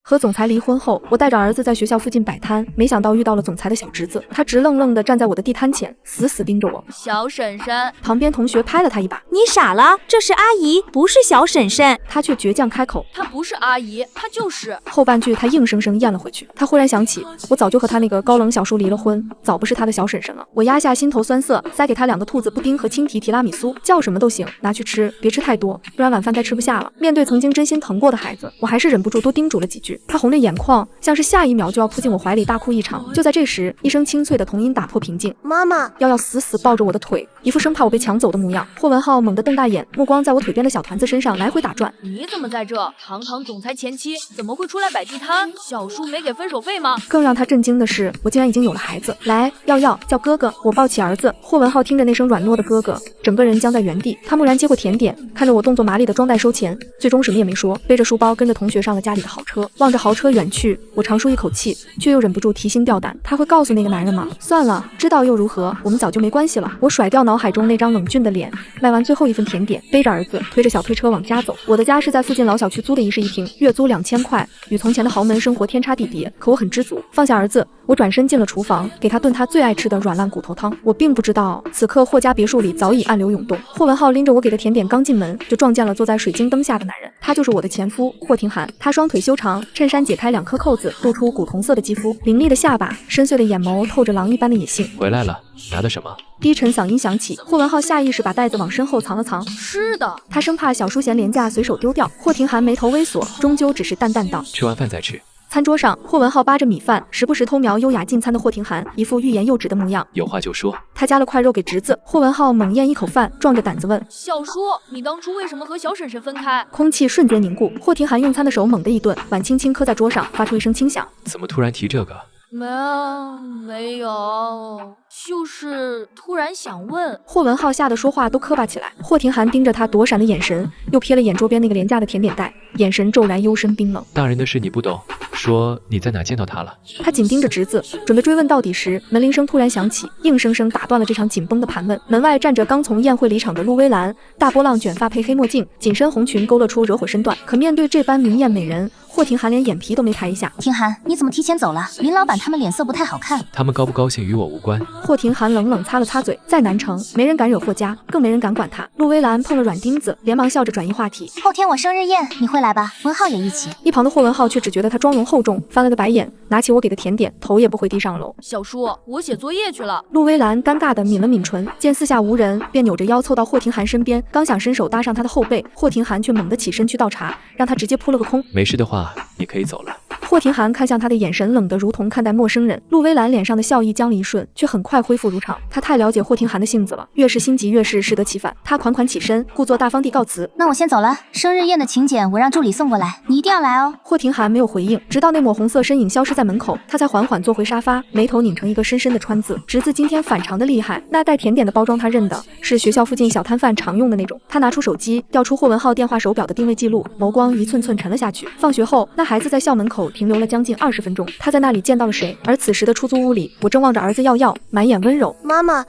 和总裁离婚后，我带着儿子在学校附近摆摊，没想到遇到了总裁的小侄子，他直愣愣地站在我的地摊前，死死盯着我。小婶婶，旁边同学拍了他一把，你傻了，这是阿姨，不是小婶婶。他却倔强开口，她不是阿姨，她就是。后半句他硬生生咽了回去。他忽然想起，我早就和他那个高冷小叔离了婚，早不是他的小婶婶了。我压下心头酸涩，塞给他2个兔子布丁和青提提拉米苏，叫什么都行，拿去吃，别吃太多，不然晚饭再吃不下了。面对曾经真心疼过的孩子，我还是忍不住多叮嘱了几句。他红着眼眶，像是下一秒就要扑进我怀里大哭一场。就在这时，一声清脆的童音打破平静，妈妈。耀死死抱着我的腿，一副生怕我被抢走的模样。霍文浩猛地瞪大眼，目光在我腿边的小团子身上来回打转。你怎么在这？堂堂总裁前妻怎么会出来摆地摊？小叔没给分手费吗？更让他震惊的是，我竟然已经有了孩子。来，耀叫哥哥。我抱起儿子，霍文浩听着那声软糯的哥哥，整个人僵在原地。他蓦然接过甜点，看着我动作麻利的装袋收钱，最终什么也没说，背着书包跟着同学上了家里的豪车。望着豪车远去，我长舒一口气，却又忍不住提心吊胆。他会告诉那个男人吗？算了，知道又如何？我们早就没关系了。我甩掉脑海中那张冷峻的脸，卖完最后一份甜点，背着儿子推着小推车往家走。我的家是在附近老小区租的1室1厅，月租2000块，与从前的豪门生活天差地别。可我很知足，放下儿子，我转身进了厨房，给他炖他最爱吃的软烂骨头汤。我并不知道，此刻霍家别墅里早已暗流涌动。霍文浩拎着我给的甜点刚进门，就撞见了坐在水晶灯下的男人，他就是我的前夫霍廷涵。他双腿修长，衬衫解开2颗扣子，露出古铜色的肌肤，凌厉的下巴，深邃的眼眸透着狼一般的野性。回来了，拿的什么？低沉嗓音响起，霍文浩下意识把袋子往身后藏了藏。吃的。他生怕小叔嫌廉价随手丢掉。霍廷涵眉头微锁，终究只是淡淡道：吃完饭再吃。餐桌上，霍文浩扒着米饭，时不时偷瞄优雅进餐的霍廷涵，一副欲言又止的模样。有话就说。他夹了块肉给侄子。霍文浩猛咽一口饭，壮着胆子问：小叔，你当初为什么和小婶婶分开？空气瞬间凝固，霍廷涵用餐的手猛地一顿，碗轻轻磕在桌上，发出一声轻响。怎么突然提这个？没有，就是突然想问。霍文浩吓得说话都磕巴起来。霍廷涵盯着他躲闪的眼神，又瞥了眼桌边那个廉价的甜点袋，眼神骤然幽深冰冷。大人的事你不懂，说你在哪见到他了？他紧盯着侄子，准备追问到底时，门铃声突然响起，硬生生打断了这场紧绷的盘问。门外站着刚从宴会离场的陆薇兰，大波浪卷发配黑墨镜，紧身红裙勾勒出惹火身段。可面对这般明艳美人，霍廷涵连眼皮都没抬一下。廷涵，你怎么提前走了？林老板他们脸色不太好看。他们高不高兴与我无关。霍廷涵冷冷擦了擦嘴，在南城没人敢惹霍家，更没人敢管他。陆薇兰碰了软钉子，连忙笑着转移话题。后天我生日宴，你会来吧？文浩也一起。一旁的霍文浩却只觉得他妆容厚重，翻了个白眼，拿起我给的甜点，头也不回地上楼。小叔，我写作业去了。陆薇兰尴尬地抿了抿唇，见四下无人，便扭着腰凑到霍廷涵身边，刚想伸手搭上他的后背，霍廷涵却猛地起身去倒茶，让他直接扑了个空。没事的话，你可以走了。霍廷涵看向他的眼神冷得如同看待陌生人。陆薇兰脸上的笑意僵了一瞬，却很快恢复如常。他太了解霍廷涵的性子了，越是心急越是适得其反。他款款起身，故作大方地告辞：那我先走了，生日宴的请柬我让助理送过来，你一定要来哦。霍廷涵没有回应，直到那抹红色身影消失在门口，他才缓缓坐回沙发，眉头拧成一个深深的川字。侄子今天反常的厉害，那带甜点的包装他认得，是学校附近小摊贩常用的那种。他拿出手机，调出霍文浩电话手表的定位记录，眸光一寸寸沉了下去。放学后，那孩子在校门口停留了将近20分钟，他在那里见到了谁？而此时的出租屋里，我正望着儿子耀，满眼温柔。妈妈，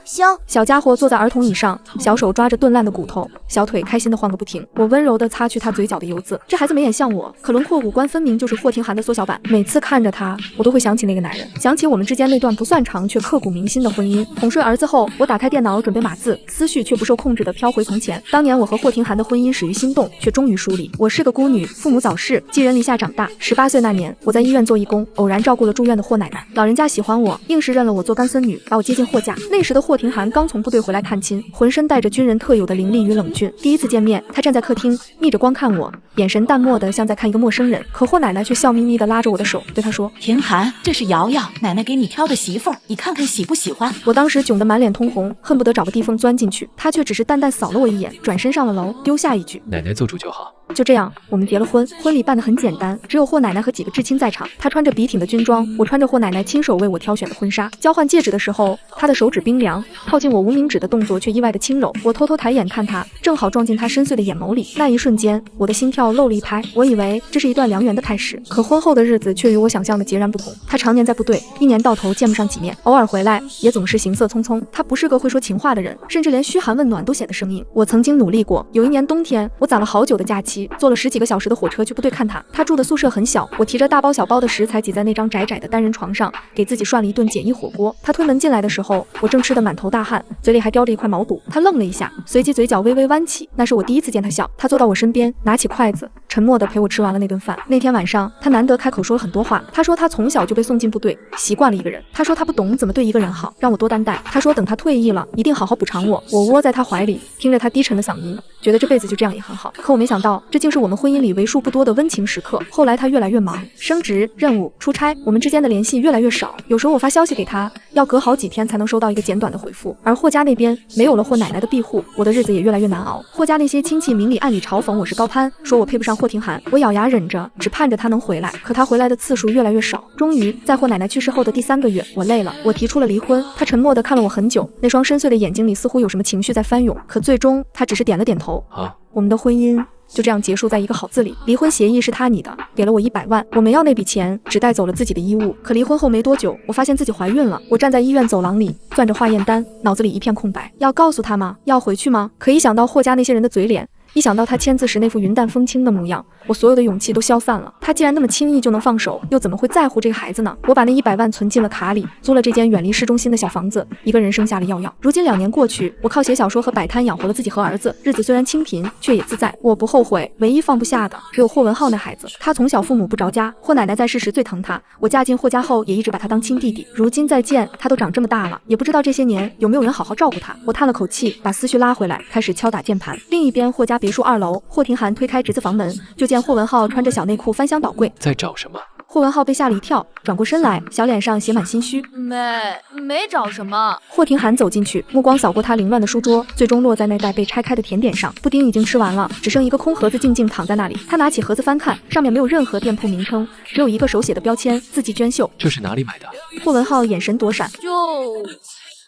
小家伙坐在儿童椅上，小手抓着炖烂的骨头，小腿开心的晃个不停。我温柔地擦去他嘴角的油渍。这孩子眉眼像我，可轮廓五官分明就是霍廷涵的缩小版。每次看着他，我都会想起那个男人，想起我们之间那段不算长却刻骨铭心的婚姻。哄睡儿子后，我打开电脑准备码字，思绪却不受控制地飘回从前。当年我和霍廷涵的婚姻始于心动，却终于疏离。我是个孤女，父母早逝，寄人篱下长大。18岁那年，我在医院做义工，偶然照顾了住院的霍奶奶，老人家喜欢我，硬是认了我做干孙女，把我接进霍家。那时的霍廷涵刚从部队回来探亲，浑身带着军人特有的凌厉与冷峻。第一次见面，他站在客厅，逆着光看我，眼神淡漠的像在看一个陌生人。可霍奶奶却笑眯眯的拉着我的手，对他说：廷涵，这是瑶瑶，奶奶给你挑的媳妇儿，你看看喜不喜欢？我当时窘得满脸通红，恨不得找个地缝钻进去。他却只是淡淡扫了我一眼，转身上了楼，丢下一句：奶奶做主就好。就这样，我们结了婚。婚礼办得很简单，只有霍奶奶和几个至亲在场。她穿着笔挺的军装，我穿着霍奶奶亲手为我挑选的婚纱。交换戒指的时候，她的手指冰凉，靠近我无名指的动作却意外的轻柔。我偷偷抬眼看她，正好撞进她深邃的眼眸里。那一瞬间，我的心跳漏了一拍。我以为这是一段良缘的开始，可婚后的日子却与我想象的截然不同。她常年在部队，一年到头见不上几面，偶尔回来也总是行色匆匆。她不是个会说情话的人，甚至连嘘寒问暖都显得生硬。我曾经努力过，有一年冬天，我攒了好久的假期。期，坐了10几个小时的火车去部队看他。他住的宿舍很小，我提着大包小包的食材挤在那张窄窄的单人床上，给自己涮了一顿简易火锅。他推门进来的时候，我正吃得满头大汗，嘴里还叼着一块毛肚。他愣了一下，随即嘴角微微弯起，那是我第一次见他笑。他坐到我身边，拿起筷子，沉默地陪我吃完了那顿饭。那天晚上，他难得开口说了很多话。他说他从小就被送进部队，习惯了一个人。他说他不懂怎么对一个人好，让我多担待。他说等他退役了，一定好好补偿我。我窝在他怀里，听着他低沉的嗓音，觉得这辈子就这样也很好。可我没想到，这竟是我们婚姻里为数不多的温情时刻。后来他越来越忙，升职、任务、出差，我们之间的联系越来越少。有时候我发消息给他，要隔好几天才能收到一个简短的回复。而霍家那边没有了霍奶奶的庇护，我的日子也越来越难熬。霍家那些亲戚明里暗里嘲讽我是高攀，说我配不上霍廷涵。我咬牙忍着，只盼着他能回来。可他回来的次数越来越少。终于在霍奶奶去世后的第3个月，我累了，我提出了离婚。他沉默地看了我很久，那双深邃的眼睛里似乎有什么情绪在翻涌。可最终他只是点了点头。我们的婚姻就这样结束在一个好字里。离婚协议是他拟的，给了我100万，我没要那笔钱，只带走了自己的衣物。可离婚后没多久，我发现自己怀孕了。我站在医院走廊里，攥着化验单，脑子里一片空白。要告诉他吗？要回去吗？可一想到霍家那些人的嘴脸，一想到他签字时那副云淡风轻的模样，我所有的勇气都消散了。他既然那么轻易就能放手，又怎么会在乎这个孩子呢？我把那100万存进了卡里，租了这间远离市中心的小房子，一个人生下了耀耀。如今2年过去，我靠写小说和摆摊养活了自己和儿子，日子虽然清贫，却也自在。我不后悔，唯一放不下的只有霍文浩那孩子。他从小父母不着家，霍奶奶在世时最疼他，我嫁进霍家后也一直把他当亲弟弟。如今再见，他都长这么大了，也不知道这些年有没有人好好照顾他。我叹了口气，把思绪拉回来，开始敲打键盘。另一边，霍家别墅2楼，霍廷涵推开侄子房门，就见霍文浩穿着小内裤翻箱倒柜，在找什么？霍文浩被吓了一跳，转过身来，小脸上写满心虚。没找什么。霍廷涵走进去，目光扫过他凌乱的书桌，最终落在那袋被拆开的甜点上。布丁已经吃完了，只剩一个空盒子静静躺在那里。他拿起盒子翻看，上面没有任何店铺名称，只有一个手写的标签，字迹娟秀。这是哪里买的？霍文浩眼神躲闪。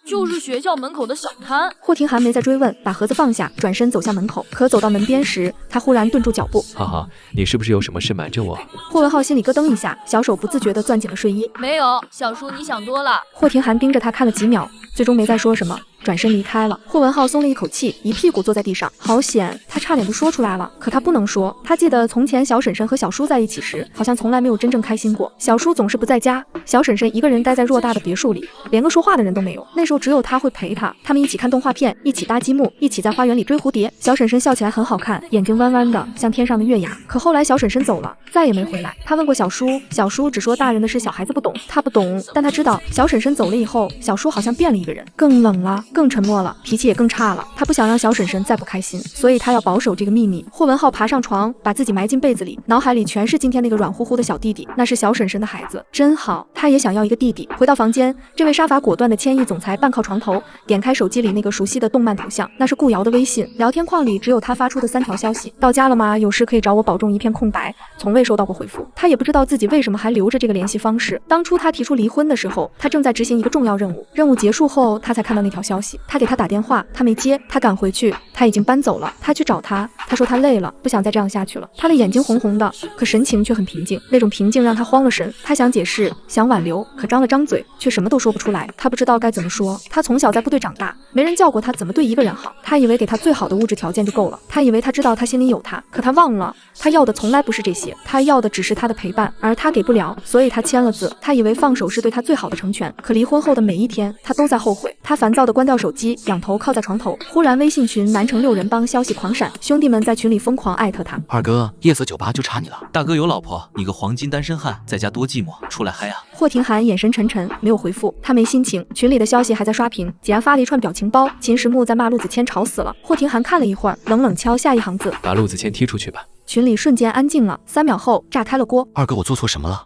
就是学校门口的小摊。霍廷涵没再追问，把盒子放下，转身走向门口。可走到门边时，他忽然顿住脚步。哈哈，你是不是有什么事瞒着我？霍文浩心里咯噔一下，小手不自觉地攥紧了睡衣。没有，小叔你想多了。霍廷涵盯着他看了几秒，最终没再说什么，转身离开了。霍文浩松了一口气，一屁股坐在地上。好险，他差点就说出来了，可他不能说。他记得从前小婶婶和小叔在一起时，好像从来没有真正开心过。小叔总是不在家，小婶婶一个人待在偌大的别墅里，连个说话的人都没有。那时候只有他会陪她，他们一起看动画片，一起搭积木，一起在花园里追蝴蝶。小婶婶笑起来很好看，眼睛弯弯的，像天上的月牙。可后来小婶婶走了，再也没回来。他问过小叔，小叔只说大人的事小孩子不懂，他不懂，但他知道小婶婶走了以后，小叔好像变了一个人，更冷了，更沉默了，脾气也更差了。他不想让小婶婶再不开心，所以他要保守这个秘密。霍文浩爬上床，把自己埋进被子里，脑海里全是今天那个软乎乎的小弟弟，那是小婶婶的孩子，真好。他也想要一个弟弟。回到房间，这位杀伐果断的千亿总裁半靠床头，点开手机里那个熟悉的动漫头像，那是顾瑶的微信。聊天框里只有他发出的3条消息：到家了吗？有事可以找我，保重。一片空白，从未收到过回复。他也不知道自己为什么还留着这个联系方式。当初他提出离婚的时候，他正在执行一个重要任务，任务结束后，他才看到那条消息。他给他打电话，他没接，他赶回去，他已经搬走了。他去找他，他说他累了，不想再这样下去了。他的眼睛红红的，可神情却很平静，那种平静让他慌了神。他想解释，想挽留，可张了张嘴，却什么都说不出来。他不知道该怎么说。他从小在部队长大，没人教过他怎么对一个人好。他以为给他最好的物质条件就够了，他以为他知道他心里有他，可他忘了，他要的从来不是这些，他要的只是他的陪伴，而他给不了，所以他签了字。他以为放手是对他最好的成全，可离婚后的每一天，他都在后悔。他烦躁地关掉手机，仰头靠在床头。忽然微信群南城6人帮消息狂闪，兄弟们在群里疯狂艾特他。二哥，夜色酒吧就差你了。大哥有老婆，你个黄金单身汉，在家多寂寞，出来嗨啊！霍廷涵眼神沉沉，没有回复，他没心情。群里的消息还在刷屏，简安发了一串表情包。秦时木在骂陆子谦吵死了。霍廷涵看了一会儿，冷冷敲下一行字：把陆子谦踢出去吧。群里瞬间安静了，3秒后炸开了锅。二哥，我做错什么了？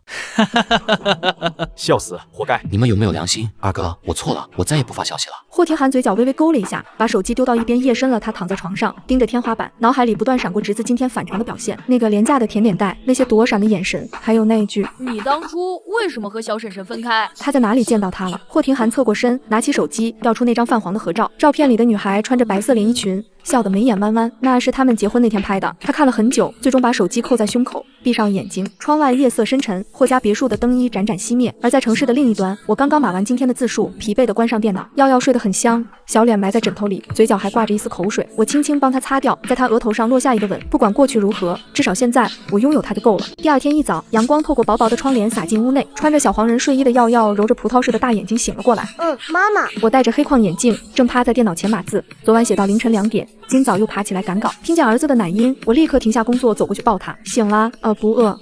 笑死，活该！你们有没有良心？二哥，我错了，我再也不发消息了。霍廷涵嘴角微微勾了一下，把手机丢到一边，夜深了，他躺在床上，盯着天花板，脑海里不断闪过侄子今天反常的表现，那个廉价的甜点袋，那些躲闪的眼神，还有那一句：你当初为什么和小婶婶分开？他在哪里见到他了？霍廷涵侧过身，拿起手机，调出那张泛黄的合照，照片里的女孩穿着白色连衣裙，笑得眉眼弯弯。那是他们结婚那天拍的。他看了很久，最终把手机扣在胸口，闭上眼睛。窗外夜色深沉，霍家别墅的灯一盏盏熄灭。而在城市的另一端，我刚刚码完今天的字数，疲惫地关上电脑。耀耀睡得很香，小脸埋在枕头里，嘴角还挂着一丝口水。我轻轻帮他擦掉，在他额头上落下一个吻。不管过去如何，至少现在我拥有他就够了。第二天一早，阳光透过薄薄的窗帘洒进屋内，穿着小黄人睡衣的耀耀揉着葡萄似的大眼睛醒了过来。妈妈，我戴着黑框眼镜，正趴在电脑前码字。昨晚写到凌晨2点，今早又爬起来赶稿。听见儿子的奶音，我立刻停下工作，走过去抱他。醒啦？不饿。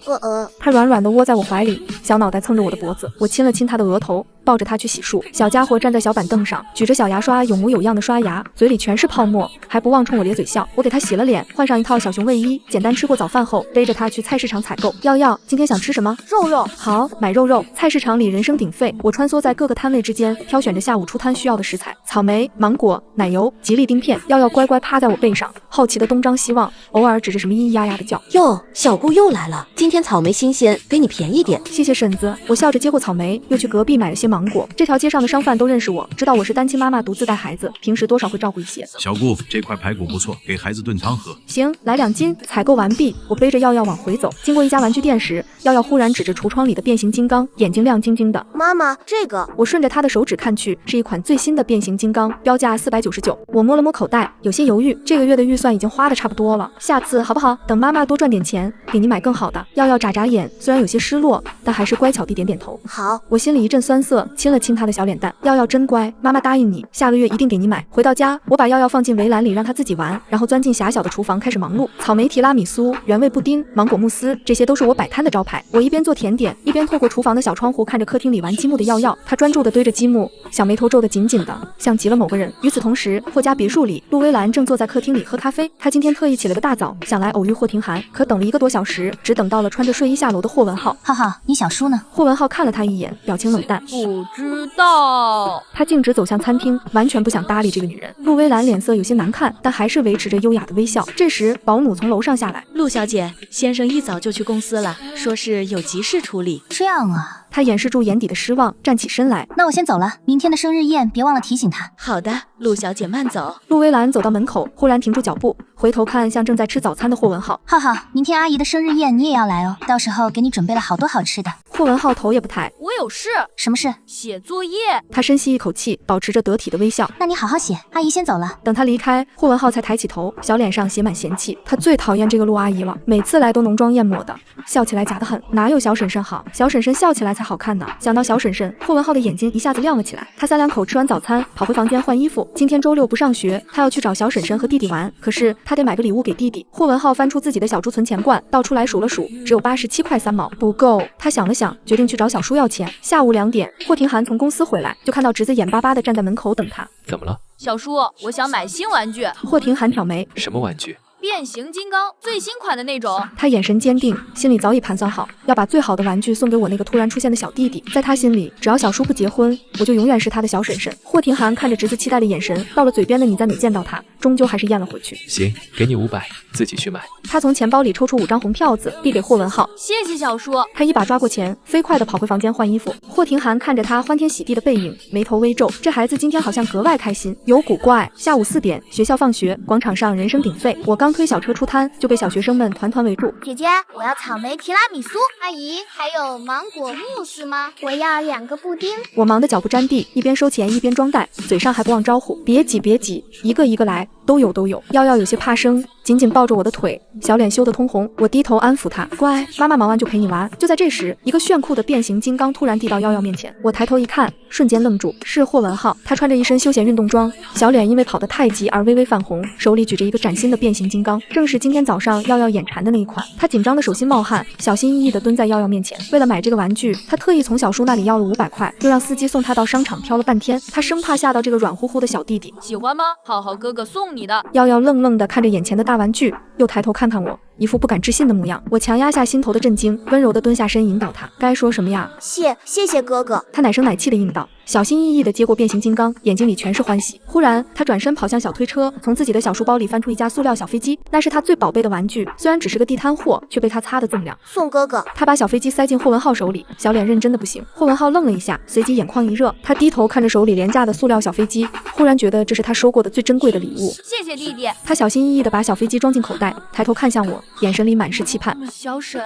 他软软的窝在我怀里，小脑袋蹭着我的脖子。我亲了亲他的额头，抱着他去洗漱。小家伙站在小板凳上，举着小牙刷，有模有样的刷牙，嘴里全是泡沫，还不忘冲我咧嘴笑。我给他洗了脸，换上一套小熊卫衣，简单吃过早饭后，背着他去菜市场采购。耀耀，今天想吃什么？肉肉。好，买肉肉。菜市场里人声鼎沸，我穿梭在各个摊位之间，挑选着下午出摊需要的食材：草莓、芒果、奶油、吉利丁片。耀耀乖乖趴在我背上，好奇的东张西望，偶尔指着什么咿咿呀呀的叫。哟，小姑又来了，今天草莓新鲜，给你便宜点。谢谢婶子。我笑着接过草莓，又去隔壁买了些芒果。这条街上的商贩都认识我，知道我是单亲妈妈，独自带孩子，平时多少会照顾一些。小姑，这块排骨不错，给孩子炖汤喝。行，来2斤。采购完毕，我背着耀耀往回走。经过一家玩具店时，耀耀忽然指着橱窗里的变形金刚，眼睛亮晶晶的。妈妈，这个。我顺着他的手指看去，是一款最新的变形金刚，标价499。我摸了摸口袋，有些犹豫。这个月的预算已经花的差不多了，下次好不好？等妈妈多赚点钱，给你买更好的。耀耀眨眨眼，虽然有些失落，但还是乖巧地点点头。好。我心里一阵酸涩，亲了亲他的小脸蛋。耀耀真乖，妈妈答应你，下个月一定给你买。回到家，我把耀耀放进围栏里让他自己玩，然后钻进狭小的厨房开始忙碌。草莓提拉米苏、原味布丁、芒果慕斯，这些都是我摆摊的招牌。我一边做甜点，一边透过厨房的小窗户看着客厅里玩积木的耀耀，他专注地堆着积木，小眉头皱得紧紧的，像极了某个人。与此同时，霍家别墅里，陆薇兰正坐在客厅里喝咖啡。她今天特意起了个大早，想来偶遇霍廷涵，可等了1个多小时，只等到了穿着睡衣下楼的霍文浩。浩浩，你小叔呢？霍文浩看了他一眼，表情冷淡。不知道。他径直走向餐厅，完全不想搭理这个女人。陆薇兰脸色有些难看，但还是维持着优雅的微笑。这时，保姆从楼上下来。陆小姐，先生一早就去公司了，说是有急事处理。这样啊。他掩饰住眼底的失望，站起身来。那我先走了，明天的生日宴别忘了提醒他。好的，陆小姐慢走。陆薇兰走到门口，忽然停住脚步，回头看向正在吃早餐的霍文浩。浩浩，明天阿姨的生日宴你也要来哦，到时候给你准备了好多好吃的。霍文浩头也不抬。我有事。什么事？写作业。他深吸一口气，保持着得体的微笑。那你好好写，阿姨先走了。等他离开，霍文浩才抬起头，小脸上写满嫌弃。他最讨厌这个陆阿姨了，每次来都浓妆艳抹的，笑起来假得很，哪有小婶婶好？小婶婶笑起来才好看呢。想到小婶婶，霍文浩的眼睛一下子亮了起来。他3、2口吃完早餐，跑回房间换衣服。今天周6不上学，他要去找小婶婶和弟弟玩，可是他得买个礼物给弟弟。霍文浩翻出自己的小猪存钱罐，倒出来数了数，只有87块3毛，不够。他想了想，决定去找小叔要钱。下午2点，霍廷涵从公司回来，就看到侄子眼巴巴地站在门口等他。怎么了？小叔，我想买新玩具。霍廷涵挑眉，什么玩具？变形金刚最新款的那种。他眼神坚定，心里早已盘算好，要把最好的玩具送给我那个突然出现的小弟弟。在他心里，只要小叔不结婚，我就永远是他的小婶婶。霍廷涵看着侄子期待的眼神，到了嘴边的你在哪见到他，终究还是咽了回去。行，给你500，自己去买。他从钱包里抽出5张红票子，递给霍文浩。谢谢小叔。他一把抓过钱，飞快地跑回房间换衣服。霍廷涵看着他欢天喜地的背影，眉头微皱，这孩子今天好像格外开心，有古怪。下午4点，学校放学，广场上人声鼎沸。我刚推小车出摊，就被小学生们团团围住。姐姐，我要草莓提拉米苏。阿姨，还有芒果慕斯吗？我要2个布丁。我忙得脚不沾地，一边收钱一边装袋，嘴上还不忘招呼：别挤别挤，一个一个来，都有都有。耀耀有些怕生，紧紧抱着我的腿，小脸羞得通红。我低头安抚他，乖，妈妈忙完就陪你玩。就在这时，一个炫酷的变形金刚突然递到耀耀面前。我抬头一看，瞬间愣住，是霍文浩。他穿着一身休闲运动装，小脸因为跑得太急而微微泛红，手里举着一个崭新的变形金刚，正是今天早上耀耀眼馋的那一款。他紧张的手心冒汗，小心翼翼地蹲在耀耀面前。为了买这个玩具，他特意从小叔那里要了500块，又让司机送他到商场挑了半天。他生怕吓到这个软乎乎的小弟弟。喜欢吗？浩浩哥哥送你的。耀耀愣愣地看着眼前的大玩具，又抬头看看我，一副不敢置信的模样。我强压下心头的震惊，温柔地蹲下身引导他，该说什么呀？谢谢哥哥。他奶声奶气地应道。小心翼翼地接过变形金刚，眼睛里全是欢喜。忽然，他转身跑向小推车，从自己的小书包里翻出一架塑料小飞机，那是他最宝贝的玩具，虽然只是个地摊货，却被他擦得锃亮。送哥哥。他把小飞机塞进霍文浩手里，小脸认真的不行。霍文浩愣了一下，随即眼眶一热，他低头看着手里廉价的塑料小飞机，忽然觉得这是他收过的最珍贵的礼物。谢谢弟弟。他小心翼翼地把小飞机装进口袋，抬头看向我，眼神里满是期盼。小沈，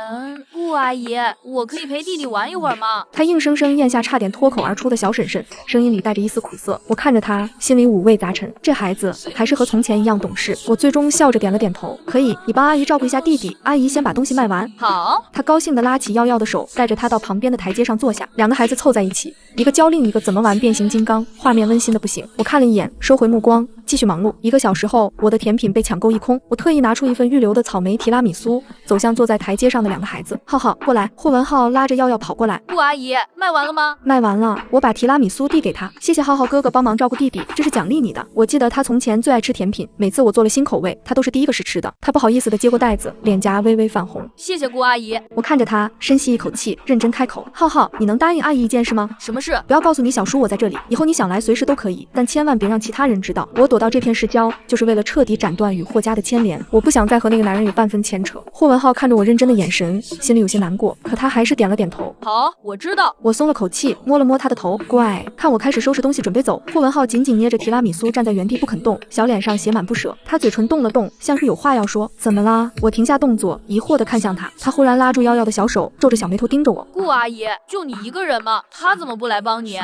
顾阿姨，我可以陪弟弟玩一会儿吗？他硬生生咽下差点脱口而出的小婶婶，声音里带着一丝苦涩。我看着他，心里五味杂陈。这孩子还是和从前一样懂事。我最终笑着点了点头，可以，你帮阿姨照顾一下弟弟，阿姨先把东西卖完。好。他高兴地拉起耀耀的手，带着他到旁边的台阶上坐下。两个孩子凑在一起，一个教另一个怎么玩变形金刚，画面温馨的不行。我看了一眼，收回目光，继续忙碌。1个小时后，我的甜品被抢购一空。我特意拿出一份预留的草莓提拉米苏，走向坐在台阶上的两个孩子。浩浩，过来。霍文浩拉着耀耀跑过来。顾阿姨，卖完了吗？卖完了。我把提拉米苏递给他，谢谢浩浩哥哥帮忙照顾弟弟，这是奖励你的。我记得他从前最爱吃甜品，每次我做了新口味，他都是第一个试吃的。他不好意思地接过袋子，脸颊微微泛红。谢谢顾阿姨。我看着他，深吸一口气，认真开口：浩浩，你能答应阿姨一件事吗？什么事？不要告诉你小叔我在这里，以后你想来随时都可以，但千万别让其他人知道。我躲到这片市郊，就是为了彻底斩断与霍家的牵连。我不想再和那个男人有半分牵扯。霍文浩看着我认真的眼神，心里有些难过，可他还是点了点头。好，我知道。我松了口气，摸了摸他的头，乖。看我开始收拾东西准备走，霍文浩紧紧捏着提拉米苏站在原地不肯动，小脸上写满不舍。他嘴唇动了动，像是有话要说。怎么啦？我停下动作，疑惑地看向他。他忽然拉住耀耀的小手，皱着小眉头盯着我。顾阿姨，就你一个人吗？他怎么不来帮你？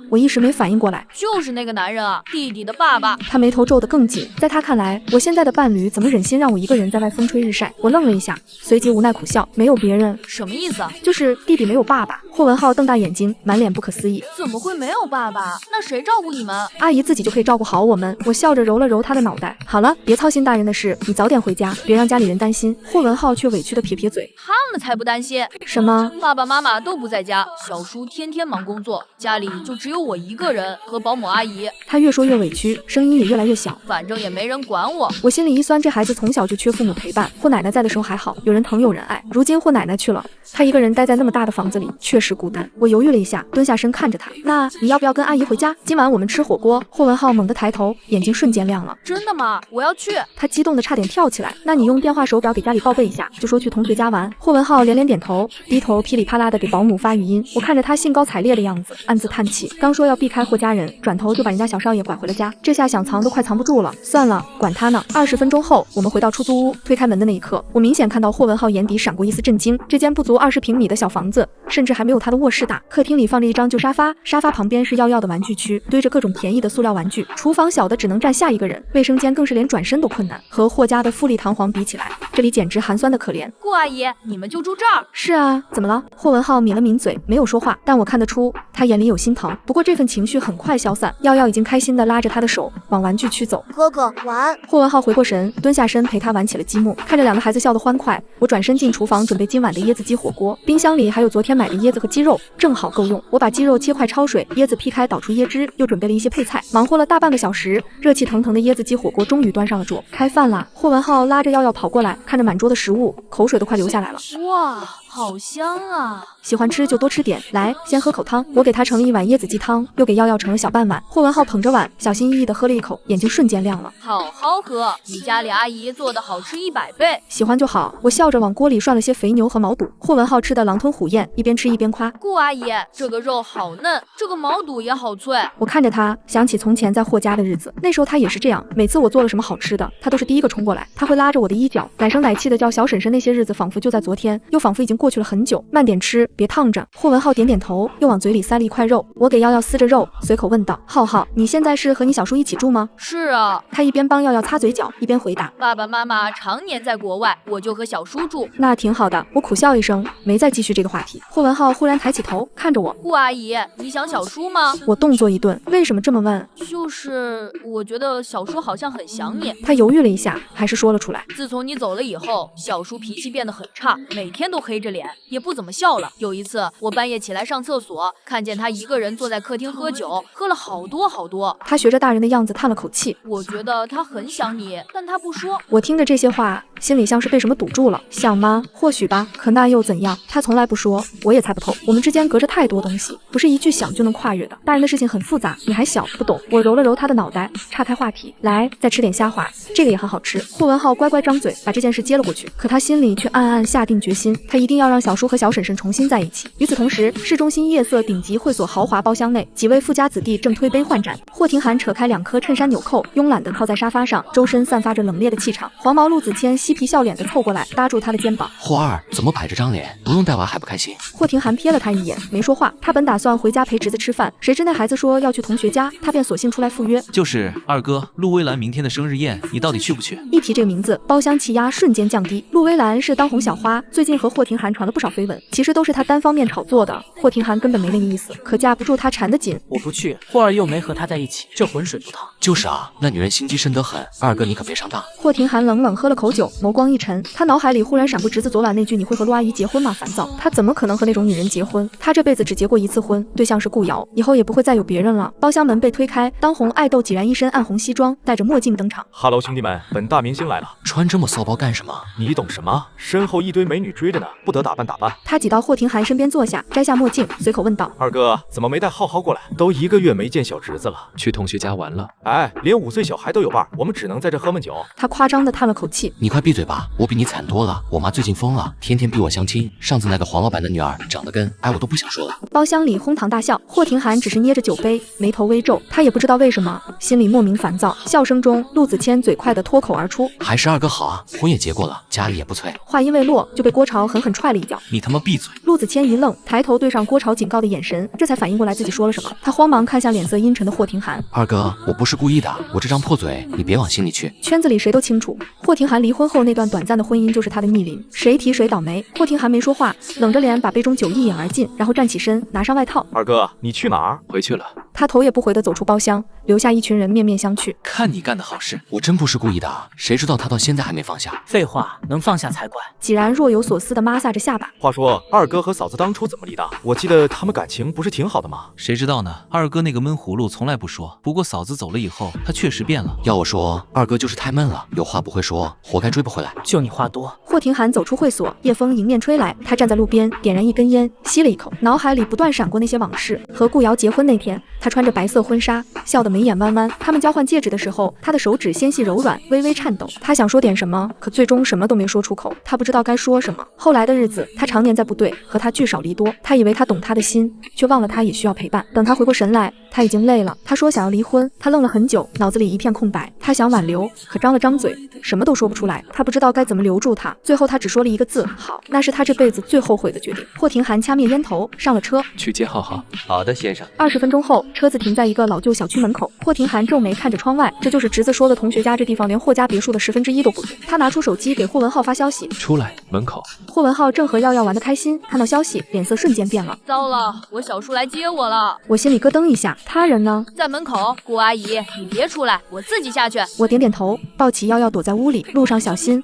我一时没反应过来。就是那个男人啊，弟弟的爸爸。他眉头皱得更紧。在他看来，我现在的伴侣怎么忍心让我一个人在外风吹日晒？我愣了一下，随即无奈苦笑，没有别人。什么意思啊？就是弟弟没有爸爸。霍文浩瞪大眼睛，满脸不可思议。怎么会没有爸爸？那谁照顾你们？阿姨自己就可以照顾好我们。我笑着揉了揉他的脑袋。好了，别操心大人的事，你早点回家，别让家里人担心。霍文浩却委屈地撇撇嘴。他们才不担心。什么？爸爸妈妈都不在家，小叔天天忙工作，家里就只有我一个人和保姆阿姨。他越说越委屈，声音也越来越小。反正也没人管我。我心里一酸，这孩子从小就缺父母陪伴。霍奶奶在的时候还好，有人疼有人爱。如今霍奶奶去了，他一个人待在那么大的房子里，确实孤单。我犹豫了一下，蹲下身看着他。那你要不要跟阿姨回家？今晚我们吃火锅。霍文浩猛地抬头，眼睛瞬间亮了。真的吗？我要去。他激动得差点跳起来。那你用电话手表给家里报备一下，就说去同学家玩。霍文浩连连点头，低头噼里啪啦的给保姆发语音。我看着他兴高采烈的样子，暗自叹气。刚说要避开霍家人，转头就把人家小少爷拐回了家，这下想藏都快藏不住了。算了，管他呢。20分钟后，我们回到出租屋，推开门的那一刻，我明显看到霍文浩眼底闪过一丝震惊。这间不足20平米的小房子，甚至还没有他的卧室大。客厅里放着一张旧沙发，沙发旁边是耀耀的玩具区，堆着各种便宜的塑料玩具。厨房小的只能站下一个人，卫生间更是连转身都困难。和霍家的富丽堂皇比起来，这里简直寒酸的可怜。顾阿姨，你们就住这儿？是啊，怎么了？霍文浩抿了抿嘴，没有说话，但我看得出他眼里有心疼。不过这份情绪很快消散，耀耀已经开心地拉着他的手往玩具区走。哥哥玩。霍文浩回过神，蹲下身陪他玩起了积木。看着两个孩子笑得欢快，我转身进厨房准备今晚的椰子鸡火锅。冰箱里还有昨天买的椰子和鸡肉，正好够用。我把鸡肉切块焯水，椰子劈开倒出椰汁，又准备了一些配菜，忙活了大半个小时，热气腾腾的椰子鸡火锅终于端上了桌。开饭啦！霍文浩拉着耀耀跑过来，看着满桌的食物，口水都快流下来了。哇，好香啊！喜欢吃就多吃点，来，先喝口汤。我给他盛了一碗椰子鸡汤，又给耀耀盛了小半碗。霍文浩捧着碗，小心翼翼地喝了一口，眼睛瞬间亮了。好好喝，比家里阿姨做的好吃100倍。喜欢就好。我笑着往锅里涮了些肥牛和毛肚。霍文浩吃得狼吞虎咽，一边吃一边夸：顾阿姨，这个肉好嫩，这个毛肚也好脆。我看着他，想起从前在霍家的日子，那时候他也是这样，每次我做了什么好吃的，他都是第一个冲过来，他会拉着我的衣角，奶声奶气的叫小婶婶。那些日子仿佛就在昨天，又仿佛已经过去了很久。慢点吃，别烫着。霍文浩点点头，又往嘴里塞了一块肉。我给耀耀撕着肉，随口问道：浩浩，你现在是和你小叔一起住吗？是啊。他一边帮耀耀擦嘴角，一边回答：爸爸妈妈常年在国外，我就和小叔住。那挺好的。我苦笑一声，没再继续这个话题。霍文浩忽然抬起头看着我：顾阿姨，你想小叔吗？我动作一顿，为什么这么问？就是我觉得小叔好像很想你。他犹豫了一下，还是说了出来：自从你走了以后，小叔脾气变得很差，每天都黑着脸，也不怎么笑了。有一次我半夜起来上厕所，看见他一个人坐在客厅喝酒，喝了好多好多。他学着大人的样子叹了口气：我觉得他很想你，但他不说。我听着这些话，心里像是被什么堵住了。想吗？或许吧，可那又怎样？他从来不说，我也猜不透。我们之间隔着太多东西，不是一句想就能跨越的。大人的事情很复杂，你还小，不懂。我揉了揉他的脑袋，岔开话题，来，再吃点虾滑，这个也很好吃。霍文浩乖乖张嘴，把这件事接了过去，可他心里却暗暗下定决心，他一定要让小叔和小婶婶重新在一起。与此同时，市中心夜色顶级会所豪华包厢内，几位富家子弟正推杯换盏。霍廷涵扯开2颗衬衫纽扣，慵懒地靠在沙发上，周身散发着冷冽的气场。黄毛陆子谦嬉皮笑脸地凑过来，搭住他的肩膀。霍二怎么摆着张脸，不用带娃还不开心？霍廷涵瞥了他一眼，没说话。他本打算回家陪侄子吃饭，谁知那孩子说要去同学家，他便索性出来赴约。就是二哥，陆薇兰明天的生日宴，你到底去不去？一提这个名字，包厢气压瞬间降低。陆薇兰是当红小花，最近和霍廷涵传了不少绯闻，其实都是他单方面炒作的。霍廷涵根本没那个意思，可架不住他缠得紧。我不去，霍儿又没和他在一起，这浑水不烫。就是啊，那女人心机深得很，二哥你可别上当。霍廷涵冷冷喝了口酒，眸光一沉，他脑海里忽然闪过侄子昨晚那句“你会和陆阿姨结婚吗？”烦躁，他怎么可能和那种女人结婚？他这辈子只结过一次婚，对象是顾瑶，以后也不会再有别人了。包厢门被推开，当红爱豆几然一身暗红西装，戴着墨镜登场。哈喽，兄弟们，本大明星来了。穿这么骚包干什么？你懂什么？身后一堆美女追着呢，不得打扮打扮。他挤到霍廷涵身边坐下，摘下墨镜，随口问道：“二哥，怎么没带浩浩过来？都1个月没见小侄子了。去同学家玩了。哎，连5岁小孩都有伴，我们只能在这喝闷酒。”他夸张地叹了口气：“你快闭嘴吧，我比你惨多了。我妈最近疯了，天天逼我相亲。上次那个黄老板的女儿长得跟……哎，我都不想说了。”包厢里哄堂大笑，霍廷涵只是捏着酒杯，眉头微皱，他也不知道为什么，心里莫名烦躁。笑声中，陆子谦嘴快地脱口而出：“还是二哥好啊，婚也结过了，家里也不催。”话音未落，就被郭潮狠狠踹了一脚。你他妈闭嘴！陆子谦一愣，抬头对上郭潮警告的眼神，这才反应过来自己说了什么。他慌忙看向脸色阴沉的霍廷涵：“二哥，我不是故意的，我这张破嘴你别往心里去。”圈子里谁都清楚，霍廷涵离婚后那段短暂的婚姻就是他的逆鳞，谁提谁倒霉。霍廷涵没说话，冷着脸把杯中酒一饮而尽，然后站起身，拿上外套。二哥，你去哪儿？回去了。他头也不回地走出包厢，留下一群人面面相觑。看你干的好事，我真不是故意的，谁知道他到现在还没放下。废话，能放下才怪。几然若有所思地抹撒着下巴。话说，二哥和嫂子当初怎么离的？我记得他们感情不是挺好的吗？谁知道呢？二哥那个闷葫芦从来不说，不过嫂子走了以后，他确实变了。要我说，二哥就是太闷了，有话不会说，活该追不回来。就你话多。霍廷涵走出会所，夜风迎面吹来，他站在路边，点燃一根烟，吸了一口，脑海里不断闪过那些往事。和顾瑶结婚那天，他穿着白色婚纱，笑得眉眼弯弯。他们交换戒指的时候，他的手指纤细柔软，微微颤抖。他想说点什么，可最终什么都没说出口。他不知道该说什么。后来的日子，他常年在部队，和他聚少离多。他以为他懂他的心，却忘了他也需要陪伴。等他回过神来，他已经累了。他说想要离婚，他愣了很久，脑子里一片空白。他想挽留，可张了张嘴，什么都说不出来。他不知道该怎么留住他，最后他只说了一个字：好。那是他这辈子最后悔的决定。霍廷涵掐灭烟头，上了车，去接浩浩。好的，先生。20分钟后，车子停在一个老旧小区门口。霍廷涵皱眉看着窗外，这就是侄子说的同学家，这地方连霍家别墅的1/10都不如。他拿出手机给霍文浩发消息：出来，门口。霍文浩正和耀耀玩得开心，看到消息，脸色瞬间变了。糟了，我小叔来接我了。我心里咯噔一下，他人呢？在门口。顾阿姨，你别出来，我自己下去。我点点头，抱起耀耀躲在屋里，路上小心。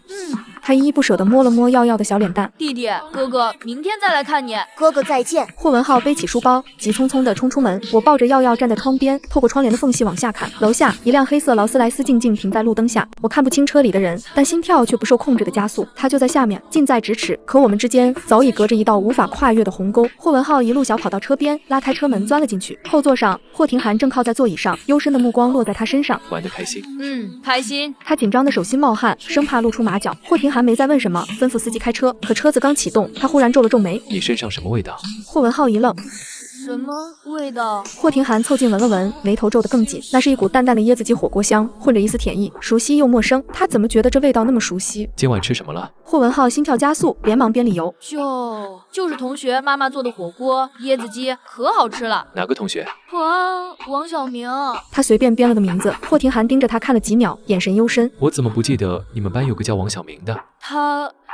他依依不舍地摸了摸耀耀的小脸蛋。弟弟，哥哥明天再来看你。哥哥再见。霍文浩背起书包，急匆匆地冲出门。我抱着耀耀站在窗边，透过窗帘的缝隙往下看。楼下一辆黑色劳斯莱斯静静停在路灯下，我看不清车里的人，但心跳却不受控制的加速。他就在下面，近在咫尺，可我们之间早已隔着一道无法跨越的鸿沟。霍文浩一路小跑到车边，拉开车门钻了进去。后座上，霍廷涵正靠在座椅上，幽深的目光落在他身上。玩得开心？开心。他紧张的手心冒汗，生怕露出马脚。霍廷涵没再问什么，吩咐司机开车。可车子刚启动，他忽然皱了皱眉。你身上什么味道？霍文浩一愣。什么味道？霍廷涵凑近闻了闻，眉头皱得更紧。那是一股淡淡的椰子鸡火锅香，混着一丝甜意，熟悉又陌生。他怎么觉得这味道那么熟悉？今晚吃什么了？霍文浩心跳加速，连忙编理由：就是同学妈妈做的火锅，椰子鸡可好吃了。哪个同学？王小明。他随便编了个名字。霍廷涵盯着他看了几秒，眼神幽深。我怎么不记得你们班有个叫王小明的？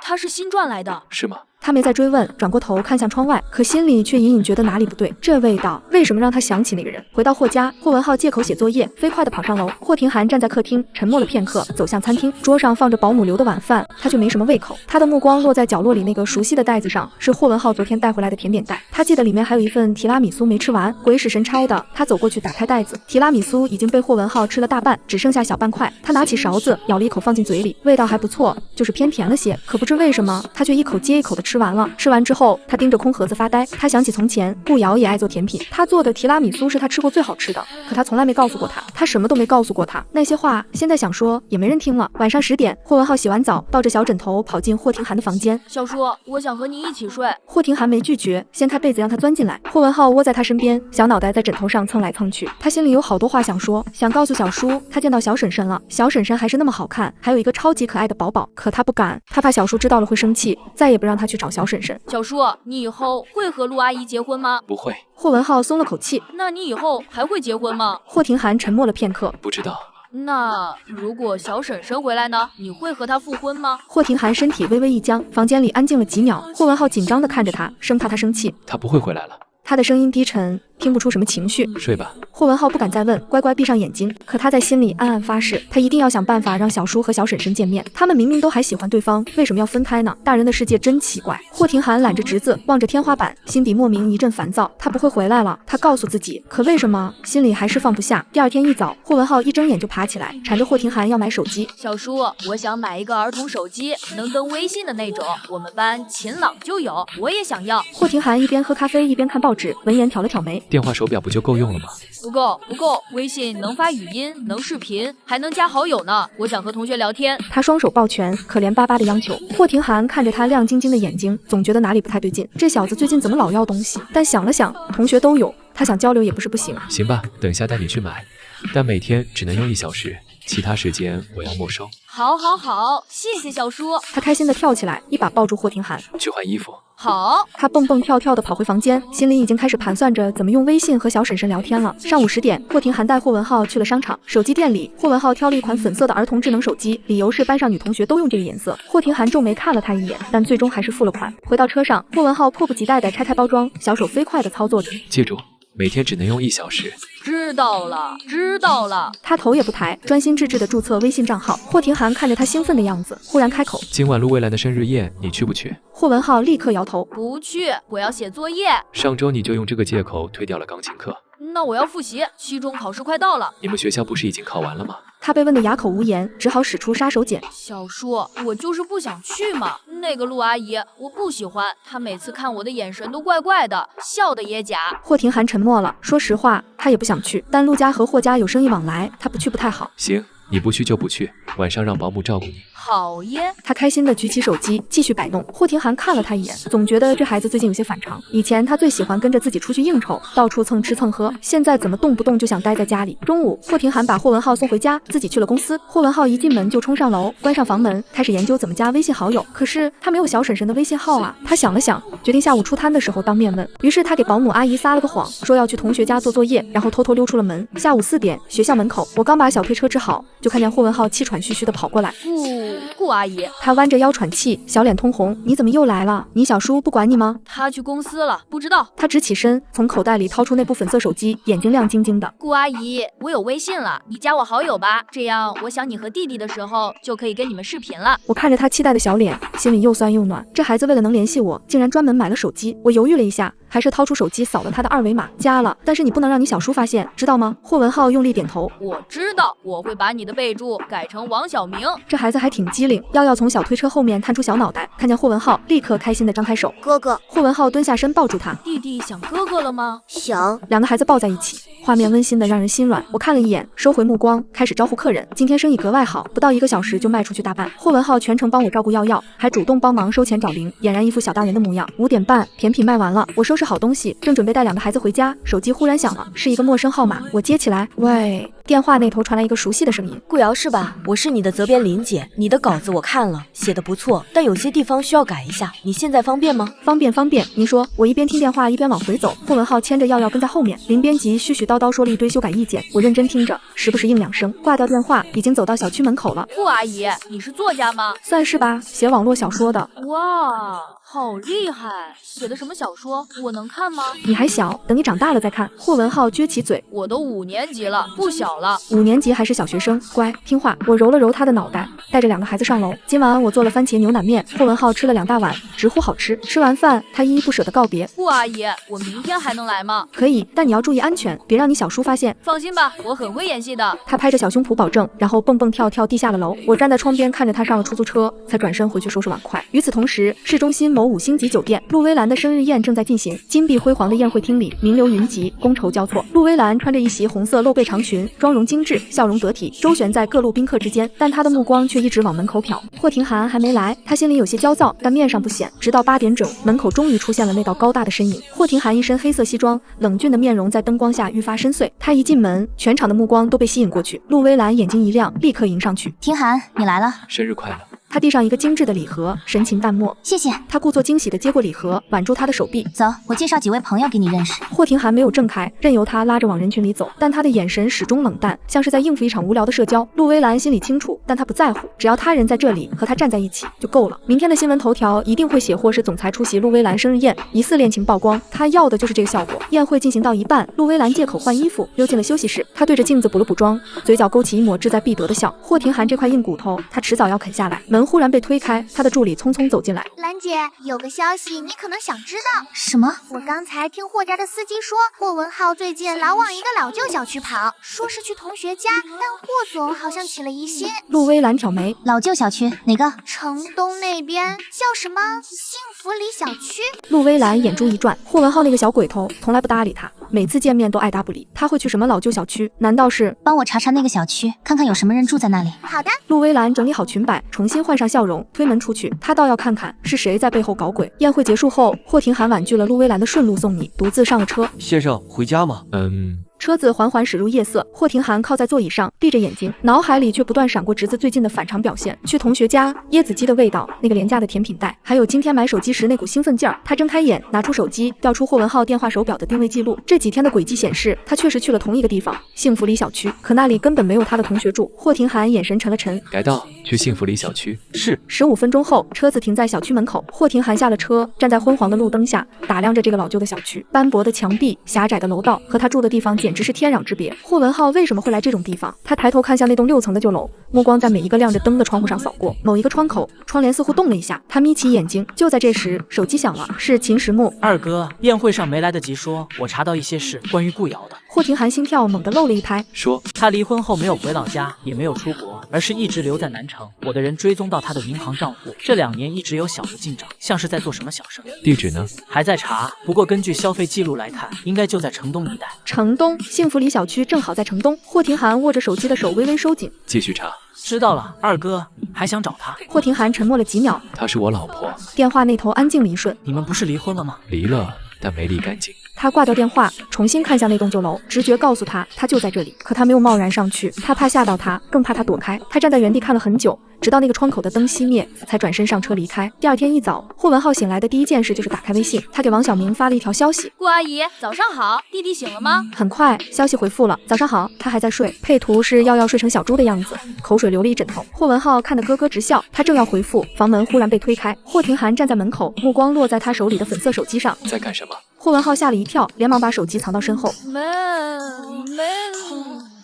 他是新转来的。是吗？他没再追问，转过头看向窗外，可心里却隐隐觉得哪里不对。这味道为什么让他想起那个人？回到霍家，霍文浩借口写作业，飞快地跑上楼。霍廷涵站在客厅，沉默了片刻，走向餐厅。桌上放着保姆留的晚饭，他却没什么胃口。他的目光落在角落里那个熟悉的袋子上，是霍文浩昨天带回来的甜点袋。他记得里面还有一份提拉米苏没吃完，鬼使神差的，他走过去打开袋子，提拉米苏已经被霍文浩吃了大半，只剩下小半块。他拿起勺子舀了一口放进嘴里，味道还不错，就是偏甜了些。可不知为什么，他却一口接一口的吃完了。吃完之后，他盯着空盒子发呆。他想起从前顾瑶也爱做甜品，他做的提拉米苏是他吃过最好吃的，可他从来没告诉过他，他什么都没告诉过他。那些话现在想说也没人听了。晚上10点，霍文浩洗完澡，抱着小枕头跑进霍廷涵的房间。小叔，我想和你一起睡。霍廷涵没拒绝，掀开被子让他钻进来。霍文浩窝在他身边，小脑袋在枕头上蹭来蹭去。他心里有好多话想说，想告诉小叔他见到小婶婶了，小婶婶还是那么好看，还有一个超级可爱的宝宝，可他不敢，他怕小叔知道了会生气，再也不让他去找小婶婶。小叔，你以后会和陆阿姨结婚吗？不会。霍文浩松了口气。那你以后还会结婚吗？霍廷涵沉默了片刻，不知道。那如果小婶婶回来呢？你会和她复婚吗？霍廷涵身体微微一僵，房间里安静了几秒。霍文浩紧张地看着他，生怕他生气。他不会回来了。他的声音低沉，听不出什么情绪。睡吧。霍文浩不敢再问，乖乖闭上眼睛。可他在心里暗暗发誓，他一定要想办法让小叔和小婶婶见面。他们明明都还喜欢对方，为什么要分开呢？大人的世界真奇怪。霍廷涵揽着侄子，望着天花板，心底莫名一阵烦躁。他不会回来了，他告诉自己，可为什么心里还是放不下？第二天一早，霍文浩一睁眼就爬起来，缠着霍廷涵要买手机。小叔，我想买一个儿童手机，能登微信的那种，我们班秦朗就有，我也想要。霍廷涵一边喝咖啡一边看报纸，闻言挑了挑眉。电话手表不就够用了吗？不够，微信能发语音，能视频，还能加好友呢。我想和同学聊天。他双手抱拳，可怜巴巴的央求。霍廷涵看着他亮晶晶的眼睛，总觉得哪里不太对劲。这小子最近怎么老要东西？但想了想，同学都有，他想交流也不是不行。行吧，等下带你去买，但每天只能用1小时，其他时间我要没收。好，谢谢小叔。他开心地跳起来，一把抱住霍廷涵，去换衣服。好。他蹦蹦跳跳地跑回房间，心里已经开始盘算着怎么用微信和小婶婶聊天了。上午10点，霍廷涵带霍文浩去了商场。手机店里，霍文浩挑了一款粉色的儿童智能手机，理由是班上女同学都用这个颜色。霍廷涵皱眉看了他一眼，但最终还是付了款。回到车上，霍文浩迫不及待地拆开包装，小手飞快地操作着。记住，每天只能用1小时。知道了。他头也不抬，专心致志地注册微信账号。霍廷涵看着他兴奋的样子，忽然开口：今晚陆蔚蓝的生日宴，你去不去？霍文浩立刻摇头：不去，我要写作业。上周你就用这个借口推掉了钢琴课。那我要复习，期中考试快到了。你们学校不是已经考完了吗？他被问得哑口无言，只好使出杀手锏。小叔，我就是不想去嘛。那个陆阿姨，我不喜欢，她每次看我的眼神都怪怪的，笑的也假。霍廷涵沉默了，说实话，他也不想去，但陆家和霍家有生意往来，他不去不太好。行，你不去就不去，晚上让保姆照顾你。好耶！他开心地举起手机，继续摆弄。霍廷涵看了他一眼，总觉得这孩子最近有些反常。以前他最喜欢跟着自己出去应酬，到处蹭吃蹭喝，现在怎么动不动就想待在家里？中午，霍廷涵把霍文浩送回家，自己去了公司。霍文浩一进门就冲上楼，关上房门，开始研究怎么加微信好友。可是他没有小婶婶的微信号啊！他想了想，决定下午出摊的时候当面问。于是他给保姆阿姨撒了个谎，说要去同学家做作业，然后偷偷溜出了门。下午4点，学校门口，我刚把小推车支好，就看见霍文浩气喘吁吁地跑过来。顾阿姨，他弯着腰喘气，小脸通红。你怎么又来了？你小叔不管你吗？他去公司了，不知道。他直起身，从口袋里掏出那部粉色手机，眼睛亮晶晶的。顾阿姨，我有微信了，你加我好友吧，这样我想你和弟弟的时候就可以跟你们视频了。我看着他期待的小脸，心里又酸又暖。这孩子为了能联系我，竟然专门买了手机。我犹豫了一下，还是掏出手机扫了他的2维码，加了。但是你不能让你小叔发现，知道吗？霍文浩用力点头。我知道，我会把你的备注改成王小明。这孩子还挺机灵，耀耀从小推车后面探出小脑袋，看见霍文浩，立刻开心地张开手。哥哥。霍文浩蹲下身抱住他。弟弟想哥哥了吗？想。两个孩子抱在一起，画面温馨的让人心软。我看了一眼，收回目光，开始招呼客人。今天生意格外好，不到1个小时就卖出去大半。霍文浩全程帮我照顾耀耀，还主动帮忙收钱找零，俨然一副小大人的模样。5点半，甜品卖完了，我收拾好东西，正准备带2个孩子回家，手机忽然响了，是一个陌生号码。我接起来，喂。电话那头传来一个熟悉的声音：顾瑶是吧？我是你的责编林姐，你的稿子我看了，写的不错，但有些地方需要改一下，你现在方便吗？方便。您说。我一边听电话一边往回走，霍文浩牵着耀耀跟在后面。林编辑絮絮叨叨说了一堆修改意见，我认真听着，时不时应2声，挂掉电话，已经走到小区门口了。顾阿姨，你是作家吗？算是吧，写网络小说的。哇，好厉害！写的什么小说？我能看吗？你还小，等你长大了再看。霍文浩撅起嘴，我都5年级了，不小了。5年级还是小学生，乖听话。我揉了揉他的脑袋，带着2个孩子上楼。今晚我做了番茄牛腩面，霍文浩吃了2大碗，直呼好吃。吃完饭，他依依不舍地告别。顾阿姨，我明天还能来吗？可以，但你要注意安全，别让你小叔发现。放心吧，我很会演戏的。他拍着小胸脯保证，然后蹦蹦跳跳地下了楼。我站在窗边看着他上了出租车，才转身回去收拾碗筷。与此同时，市中心某5星级酒店，陆薇兰的生日宴正在进行。金碧辉煌的宴会厅里，名流云集，觥筹交错。陆薇兰穿着一袭红色露背长裙，妆容精致，笑容得体，周旋在各路宾客之间，但她的目光却一直往门口瞟。霍廷涵还没来，他心里有些焦躁，但面上不显。直到8点整，门口终于出现了那道高大的身影。霍廷涵一身黑色西装，冷峻的面容在灯光下愈发深邃。他一进门，全场的目光都被吸引过去。陆薇兰眼睛一亮，立刻迎上去。廷涵，你来了，生日快乐。他递上一个精致的礼盒，神情淡漠。谢谢。他故作惊喜地接过礼盒，挽住他的手臂。走，我介绍几位朋友给你认识。霍廷涵没有挣开，任由他拉着往人群里走，但他的眼神始终冷淡，像是在应付一场无聊的社交。陆薇兰心里清楚，但他不在乎，只要他人在这里和他站在一起就够了。明天的新闻头条一定会写霍氏总裁出席陆薇兰生日宴，疑似恋情曝光。他要的就是这个效果。宴会进行到一半，陆薇兰借口换衣服溜进了休息室。她对着镜子补了补妆，嘴角勾起一抹志在必得的笑。霍廷涵这块硬骨头，他迟早要啃下来。门忽然被推开，他的助理匆匆走进来。兰姐，有个消息你可能想知道。什么？我刚才听霍家的司机说，霍文浩最近老往一个老旧小区跑，说是去同学家，但霍总好像起了疑心。陆薇兰挑眉，老旧小区哪个？城东那边叫什么幸福里小区？陆薇兰眼珠一转，霍文浩那个小鬼头从来不搭理他，每次见面都爱答不理。他会去什么老旧小区？难道是？帮我查查那个小区，看看有什么人住在那里。好的。陆薇兰整理好裙摆，重新换上笑容，推门出去。他倒要看看是谁在背后搞鬼。宴会结束后，霍廷涵婉拒了陆薇兰的顺路送你，独自上了车。先生，回家吗？车子缓缓驶入夜色，霍廷涵靠在座椅上，闭着眼睛，脑海里却不断闪过侄子最近的反常表现。去同学家，椰子鸡的味道，那个廉价的甜品袋，还有今天买手机时那股兴奋劲儿。他睁开眼，拿出手机，调出霍文浩电话手表的定位记录。这几天的轨迹显示，他确实去了同一个地方，幸福里小区，可那里根本没有他的同学住。霍廷涵眼神沉了沉，改道，去幸福里小区。是。15分钟后，车子停在小区门口，霍廷涵下了车，站在昏黄的路灯下，打量着这个老旧的小区，斑驳的墙壁，狭窄的楼道，和他住的地方简直是天壤之别。霍文浩为什么会来这种地方？他抬头看向那栋6层的旧楼，目光在每一个亮着灯的窗户上扫过。某一个窗口，窗帘似乎动了一下，他眯起眼睛。就在这时，手机响了，是秦时木。二哥，宴会上没来得及说，我查到一些事，关于顾瑶的。霍廷涵心跳猛地漏了一拍，说他离婚后没有回老家，也没有出国，而是一直留在南城。我的人追踪到他的银行账户，这2年一直有小的进账，像是在做什么小事。地址呢？还在查，不过根据消费记录来看，应该就在城东一带。城东，幸福里小区正好在城东。霍廷涵握着手机的手微微收紧，继续查。知道了，二哥，你还想找他？霍廷涵沉默了几秒，她是我老婆。电话那头安静了一瞬。你们不是离婚了吗？离了，但没离干净。他挂掉电话，重新看向那栋旧楼，直觉告诉他，他就在这里。可他没有贸然上去，他怕吓到他，更怕他躲开。他站在原地看了很久，直到那个窗口的灯熄灭，才转身上车离开。第二天一早，霍文浩醒来的第一件事就是打开微信，他给王小明发了一条消息：顾阿姨，早上好，弟弟醒了吗？很快，消息回复了：早上好，他还在睡。配图是耀耀睡成小猪的样子，口水流了一枕头。霍文浩看得咯咯直笑，他正要回复，房门忽然被推开。霍廷涵站在门口，目光落在他手里的粉色手机上。在干什么？霍文浩吓了一跳，连忙把手机藏到身后。没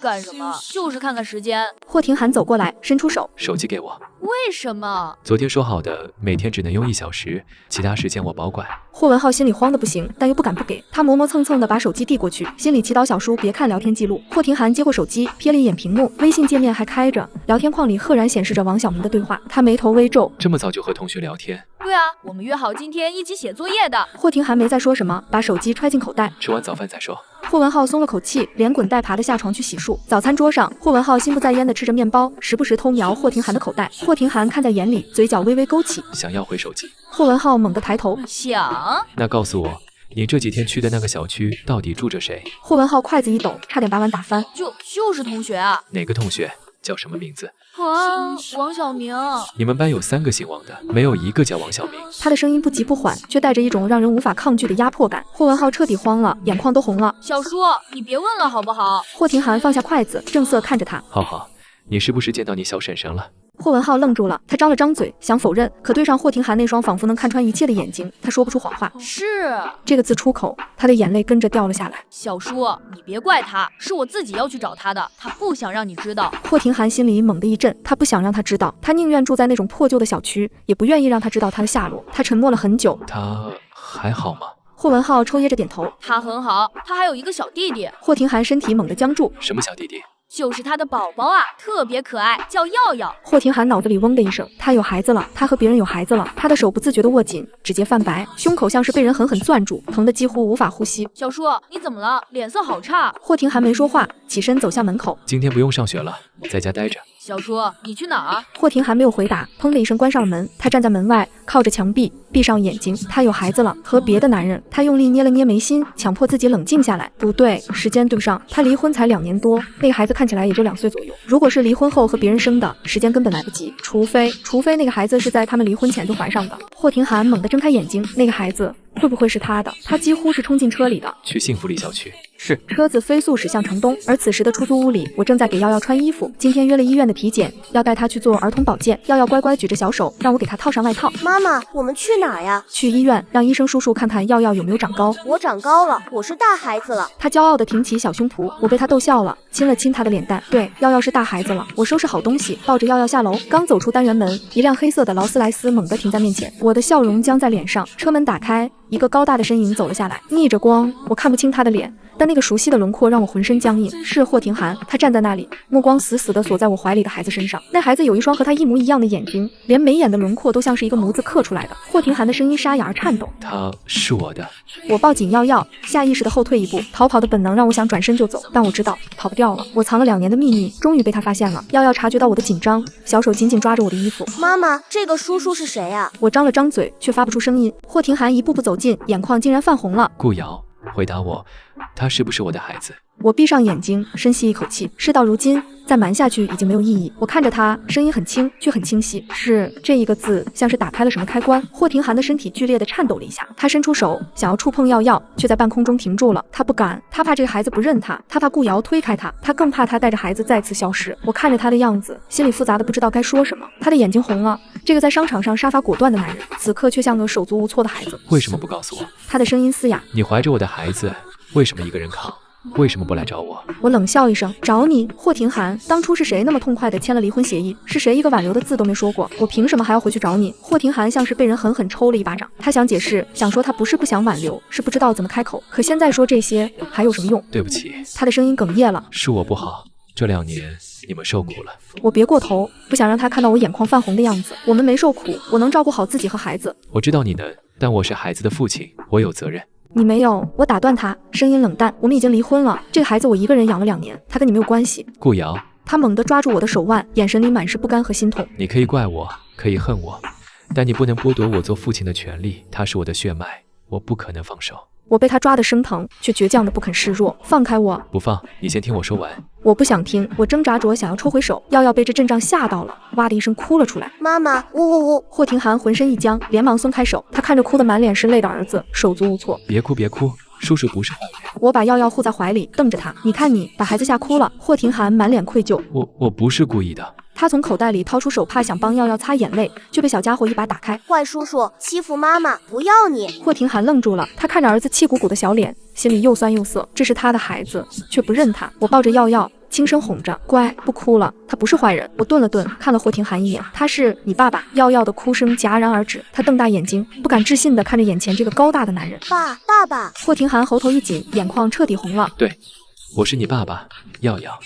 干什么，就是看看时间。霍廷涵走过来，伸出手，手机给我。为什么？昨天说好的，每天只能用1小时，其他时间我保管。霍文浩心里慌得不行，但又不敢不给。他磨磨蹭蹭地把手机递过去，心里祈祷小叔别看聊天记录。霍廷涵接过手机，瞥了一眼屏幕，微信界面还开着，聊天框里赫然显示着王小明的对话。他眉头微皱，这么早就和同学聊天？对啊，我们约好今天一起写作业的。霍廷涵没再说什么，把手机揣进口袋。吃完早饭再说。霍文浩松了口气，连滚带爬地下床去洗漱。早餐桌上，霍文浩心不在焉地吃着面包，时不时偷瞄霍廷涵的口袋。霍廷涵看在眼里，嘴角微微勾起，想要回手机。霍文浩猛地抬头，想。那告诉我，你这几天去的那个小区到底住着谁？霍文浩筷子一抖，差点把碗打翻。就是同学啊。哪个同学？叫什么名字？王小明。你们班有3个姓王的，没有一个叫王小明。他的声音不急不缓，却带着一种让人无法抗拒的压迫感。霍文浩彻底慌了，眼眶都红了。小叔，你别问了好不好？霍廷涵放下筷子，正色看着他。浩浩，你是不是见到你小婶婶了？霍文浩愣住了，他张了张嘴想否认，可对上霍廷涵那双仿佛能看穿一切的眼睛，他说不出谎话。是这个字出口，他的眼泪跟着掉了下来。小叔，你别怪他，是我自己要去找他的，他不想让你知道。霍廷涵心里猛地一震，他不想让他知道，他宁愿住在那种破旧的小区，也不愿意让他知道他的下落。他沉默了很久。他还好吗？霍文浩抽噎着点头。他很好，他还有一个小弟弟。霍廷涵身体猛地僵住。什么小弟弟？就是他的宝宝啊，特别可爱，叫耀耀。霍廷涵脑子里嗡的一声，他有孩子了，他和别人有孩子了。他的手不自觉地握紧，指节泛白，胸口像是被人狠狠攥住，疼得几乎无法呼吸。小叔，你怎么了？脸色好差。霍廷涵没说话，起身走向门口。今天不用上学了，在家待着。小叔，你去哪儿？霍廷涵没有回答，砰的一声关上了门。他站在门外，靠着墙壁，闭上眼睛。他有孩子了，和别的男人。他用力捏了捏眉心，强迫自己冷静下来。不对，时间对不上。他离婚才2年多，那个孩子看起来也就2岁左右。如果是离婚后和别人生的，时间根本来不及。除非那个孩子是在他们离婚前就怀上的。霍廷涵猛地睁开眼睛，那个孩子会不会是他的？他几乎是冲进车里的。去幸福里小区。是。车子飞速驶向城东，而此时的出租屋里，我正在给耀耀穿衣服。今天约了医院的体检，要带他去做儿童保健。耀耀乖乖举着小手，让我给他套上外套。妈妈，我们去哪儿呀？去医院，让医生叔叔看看耀耀有没有长高。我长高了，我是大孩子了。他骄傲地挺起小胸脯，我被他逗笑了，亲了亲他的脸蛋。对，耀耀是大孩子了。我收拾好东西，抱着耀耀下楼，刚走出单元门，一辆黑色的劳斯莱斯猛地停在面前，我的笑容僵在脸上。车门打开，一个高大的身影走了下来，逆着光，我看不清他的脸。但那个熟悉的轮廓让我浑身僵硬，是霍廷涵。他站在那里，目光死死地锁在我怀里的孩子身上。那孩子有一双和他一模一样的眼睛，连眉眼的轮廓都像是一个模子刻出来的。霍廷涵的声音沙哑而颤抖：“他是我的。”我抱紧耀耀，下意识地后退一步，逃跑的本能让我想转身就走，但我知道跑不掉了。我藏了2年的秘密，终于被他发现了。耀耀察觉到我的紧张，小手紧紧抓着我的衣服。妈妈，这个叔叔是谁啊？我张了张嘴，却发不出声音。霍廷涵一步步走近，眼眶竟然泛红了。顾瑶，回答我，他是不是我的孩子？我闭上眼睛，深吸一口气。事到如今，再瞒下去已经没有意义。我看着他，声音很轻，却很清晰。是这一个字，像是打开了什么开关。霍廷涵的身体剧烈地颤抖了一下，他伸出手想要触碰耀耀，却在半空中停住了。他不敢，他怕这个孩子不认他，他怕顾瑶推开他，他更怕他带着孩子再次消失。我看着他的样子，心里复杂的不知道该说什么。他的眼睛红了，这个在商场上杀伐果断的男人，此刻却像个手足无措的孩子。为什么不告诉我？他的声音嘶哑。你怀着我的孩子，为什么一个人扛？为什么不来找我？我冷笑一声，找你？霍廷涵，当初是谁那么痛快地签了离婚协议？是谁一个挽留的字都没说过？我凭什么还要回去找你？霍廷涵像是被人狠狠抽了一巴掌，他想解释，想说他不是不想挽留，是不知道怎么开口。可现在说这些还有什么用？对不起，他的声音哽咽了，是我不好，这2年你们受苦了。我别过头，不想让他看到我眼眶泛红的样子。我们没受苦，我能照顾好自己和孩子。我知道你能，但我是孩子的父亲，我有责任。你没有，我打断他，声音冷淡。我们已经离婚了，这个孩子我一个人养了2年，他跟你没有关系。顾瑶，他猛地抓住我的手腕，眼神里满是不甘和心痛。你可以怪我，可以恨我，但你不能剥夺我做父亲的权利。他是我的血脉，我不可能放手。我被他抓得生疼，却倔强的不肯示弱。放开我！不放，你先听我说完。我不想听，我挣扎着想要抽回手，耀耀被这阵仗吓到了，哇的一声哭了出来。妈妈，我。霍廷涵浑身一僵，连忙松开手。他看着哭得满脸是泪的儿子，手足无措。别哭，别哭，叔叔不是坏人。我把耀耀护在怀里，瞪着他。你看你把孩子吓哭了。霍廷涵满脸愧疚。我不是故意的。他从口袋里掏出手帕，想帮耀耀擦眼泪，却被小家伙一把打开。坏叔叔欺负妈妈，不要你！霍廷涵愣住了，他看着儿子气鼓鼓的小脸，心里又酸又涩。这是他的孩子，却不认他。我抱着耀耀，轻声哄着：“乖，不哭了，他不是坏人。”我顿了顿，看了霍廷涵一眼：“他是你爸爸。”耀耀的哭声戛然而止，他瞪大眼睛，不敢置信地看着眼前这个高大的男人。爸爸！霍廷涵喉头一紧，眼眶彻底红了。对，我是你爸爸，耀耀，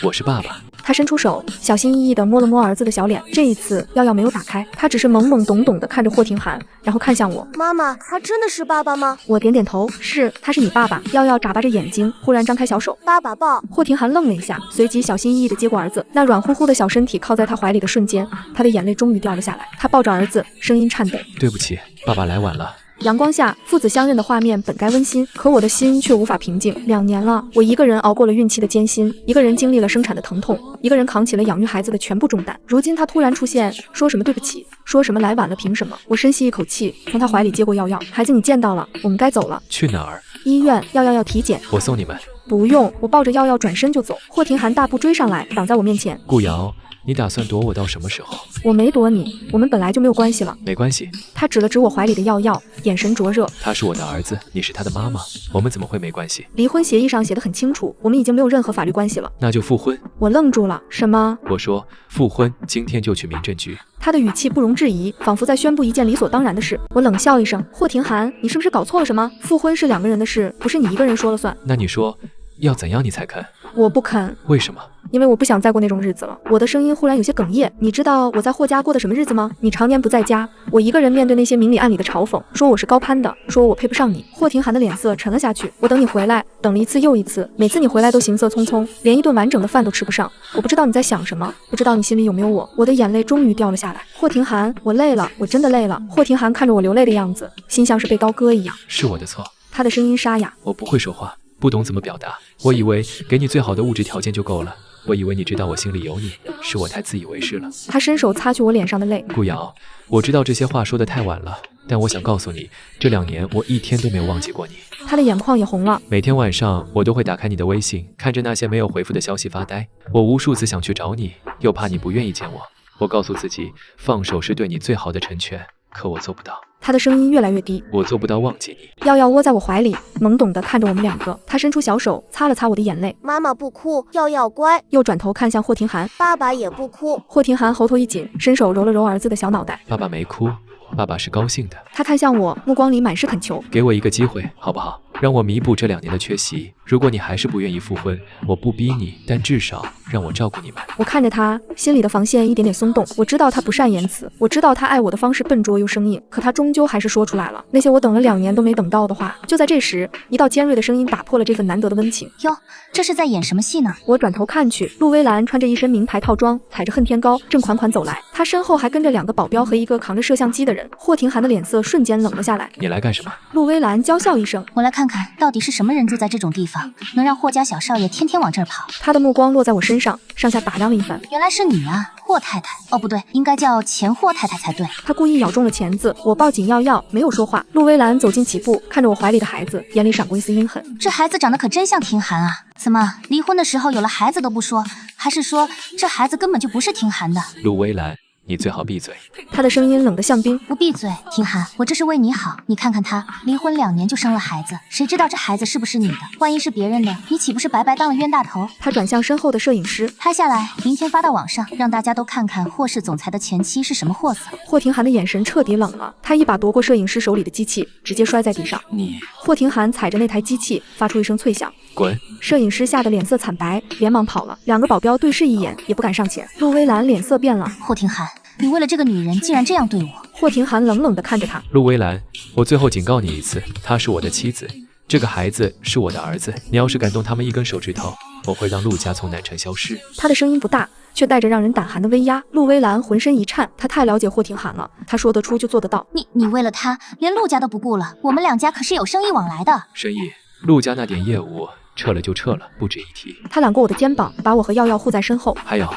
我是爸爸。他伸出手，小心翼翼地摸了摸儿子的小脸。这一次，耀耀没有打开，他只是懵懵懂懂地看着霍廷涵，然后看向我。妈妈，他真的是爸爸吗？我点点头，是，他是你爸爸。耀耀眨巴着眼睛，忽然张开小手，爸爸抱。霍廷涵愣了一下，随即小心翼翼地接过儿子。那软乎乎的小身体靠在他怀里的瞬间，他的眼泪终于掉了下来。他抱着儿子，声音颤抖：“对不起，爸爸来晚了。”阳光下，父子相认的画面本该温馨，可我的心却无法平静。2年了，我一个人熬过了孕期的艰辛，一个人经历了生产的疼痛，一个人扛起了养育孩子的全部重担。如今他突然出现，说什么对不起，说什么来晚了，凭什么？我深吸一口气，从他怀里接过耀耀。孩子，你见到了，我们该走了。去哪儿？医院，耀耀要体检。我送你们。不用，我抱着耀耀转身就走。霍廷涵大步追上来，挡在我面前。顾瑶，你打算躲我到什么时候？我没躲你，我们本来就没有关系了。没关系。他指了指我怀里的耀耀，眼神灼热。他是我的儿子，你是他的妈妈，我们怎么会没关系？离婚协议上写得很清楚，我们已经没有任何法律关系了。那就复婚。我愣住了，什么？我说复婚，今天就去民政局。他的语气不容置疑，仿佛在宣布一件理所当然的事。我冷笑一声，霍廷涵，你是不是搞错了什么？复婚是2个人的事，不是你一个人说了算。那你说要怎样你才肯？我不肯。为什么？因为我不想再过那种日子了。我的声音忽然有些哽咽。你知道我在霍家过的什么日子吗？你常年不在家，我一个人面对那些明里暗里的嘲讽，说我是高攀的，说我配不上你。霍廷涵的脸色沉了下去。我等你回来，等了一次又一次，每次你回来都行色匆匆，连一顿完整的饭都吃不上。我不知道你在想什么，不知道你心里有没有我。我的眼泪终于掉了下来。霍廷涵，我累了，我真的累了。霍廷涵看着我流泪的样子，心像是被刀割一样。是我的错。他的声音沙哑。我不会说话，不懂怎么表达。我以为给你最好的物质条件就够了。我以为你知道我心里有你，是我太自以为是了。他伸手擦去我脸上的泪。顾瑶，我知道这些话说得太晚了，但我想告诉你，这2年我一天都没有忘记过你。他的眼眶也红了。每天晚上我都会打开你的微信，看着那些没有回复的消息发呆。我无数次想去找你，又怕你不愿意见我。我告诉自己，放手是对你最好的成全，可我做不到。他的声音越来越低。我做不到忘记你。耀耀窝在我怀里，懵懂地看着我们2个。他伸出小手擦了擦我的眼泪。妈妈不哭，耀耀乖。又转头看向霍廷涵。爸爸也不哭。霍廷涵喉头一紧，伸手揉了揉儿子的小脑袋。爸爸没哭，爸爸是高兴的。他看向我，目光里满是恳求。给我一个机会，好不好？让我弥补这2年的缺席。如果你还是不愿意复婚，我不逼你，但至少让我照顾你们。我看着他，心里的防线一点点松动。我知道他不善言辞，我知道他爱我的方式笨拙又生硬，可他终究还是说出来了那些我等了2年都没等到的话。就在这时，一道尖锐的声音打破了这份难得的温情。哟，这是在演什么戏呢？我转头看去，陆薇兰穿着一身名牌套装，踩着恨天高，正款款走来。她身后还跟着2个保镖和一个扛着摄像机的人。霍廷涵的脸色瞬间冷了下来。你来干什么？陆薇兰娇笑一声，我来看看到底是什么人住在这种地方，能让霍家小少爷天天往这儿跑。她的目光落在我身上，上下打量了一番。原来是你啊，霍太太。哦，不对，应该叫前霍太太才对。她故意咬中了钳子。我抱紧耀耀，没有说话。陆薇兰走近几步，看着我怀里的孩子，眼里闪过一丝阴狠。这孩子长得可真像廷涵啊！怎么离婚的时候有了孩子都不说？还是说这孩子根本就不是廷涵的？陆薇兰，你最好闭嘴。他的声音冷得像冰。不闭嘴，廷涵，我这是为你好。你看看他，离婚2年就生了孩子，谁知道这孩子是不是你的？万一是别人的，你岂不是白白当了冤大头？他转向身后的摄影师，拍下来，明天发到网上，让大家都看看霍氏总裁的前妻是什么货色。霍廷涵的眼神彻底冷了，他一把夺过摄影师手里的机器，直接摔在地上。你……霍廷涵踩着那台机器，发出一声脆响。滚！摄影师吓得脸色惨白，连忙跑了。2个保镖对视一眼，也不敢上前。陆薇兰脸色变了。霍廷涵，你为了这个女人竟然这样对我！霍廷涵冷冷地看着他。陆薇兰，我最后警告你一次，她是我的妻子，这个孩子是我的儿子。你要是敢动他们一根手指头，我会让陆家从南城消失。他的声音不大，却带着让人胆寒的威压。陆薇兰浑身一颤，她太了解霍廷涵了，她说得出就做得到。你为了他连陆家都不顾了，我们2家可是有生意往来的。生意？陆家那点业务撤了就撤了，不值一提。他揽过我的肩膀，把我和耀耀护在身后。还有，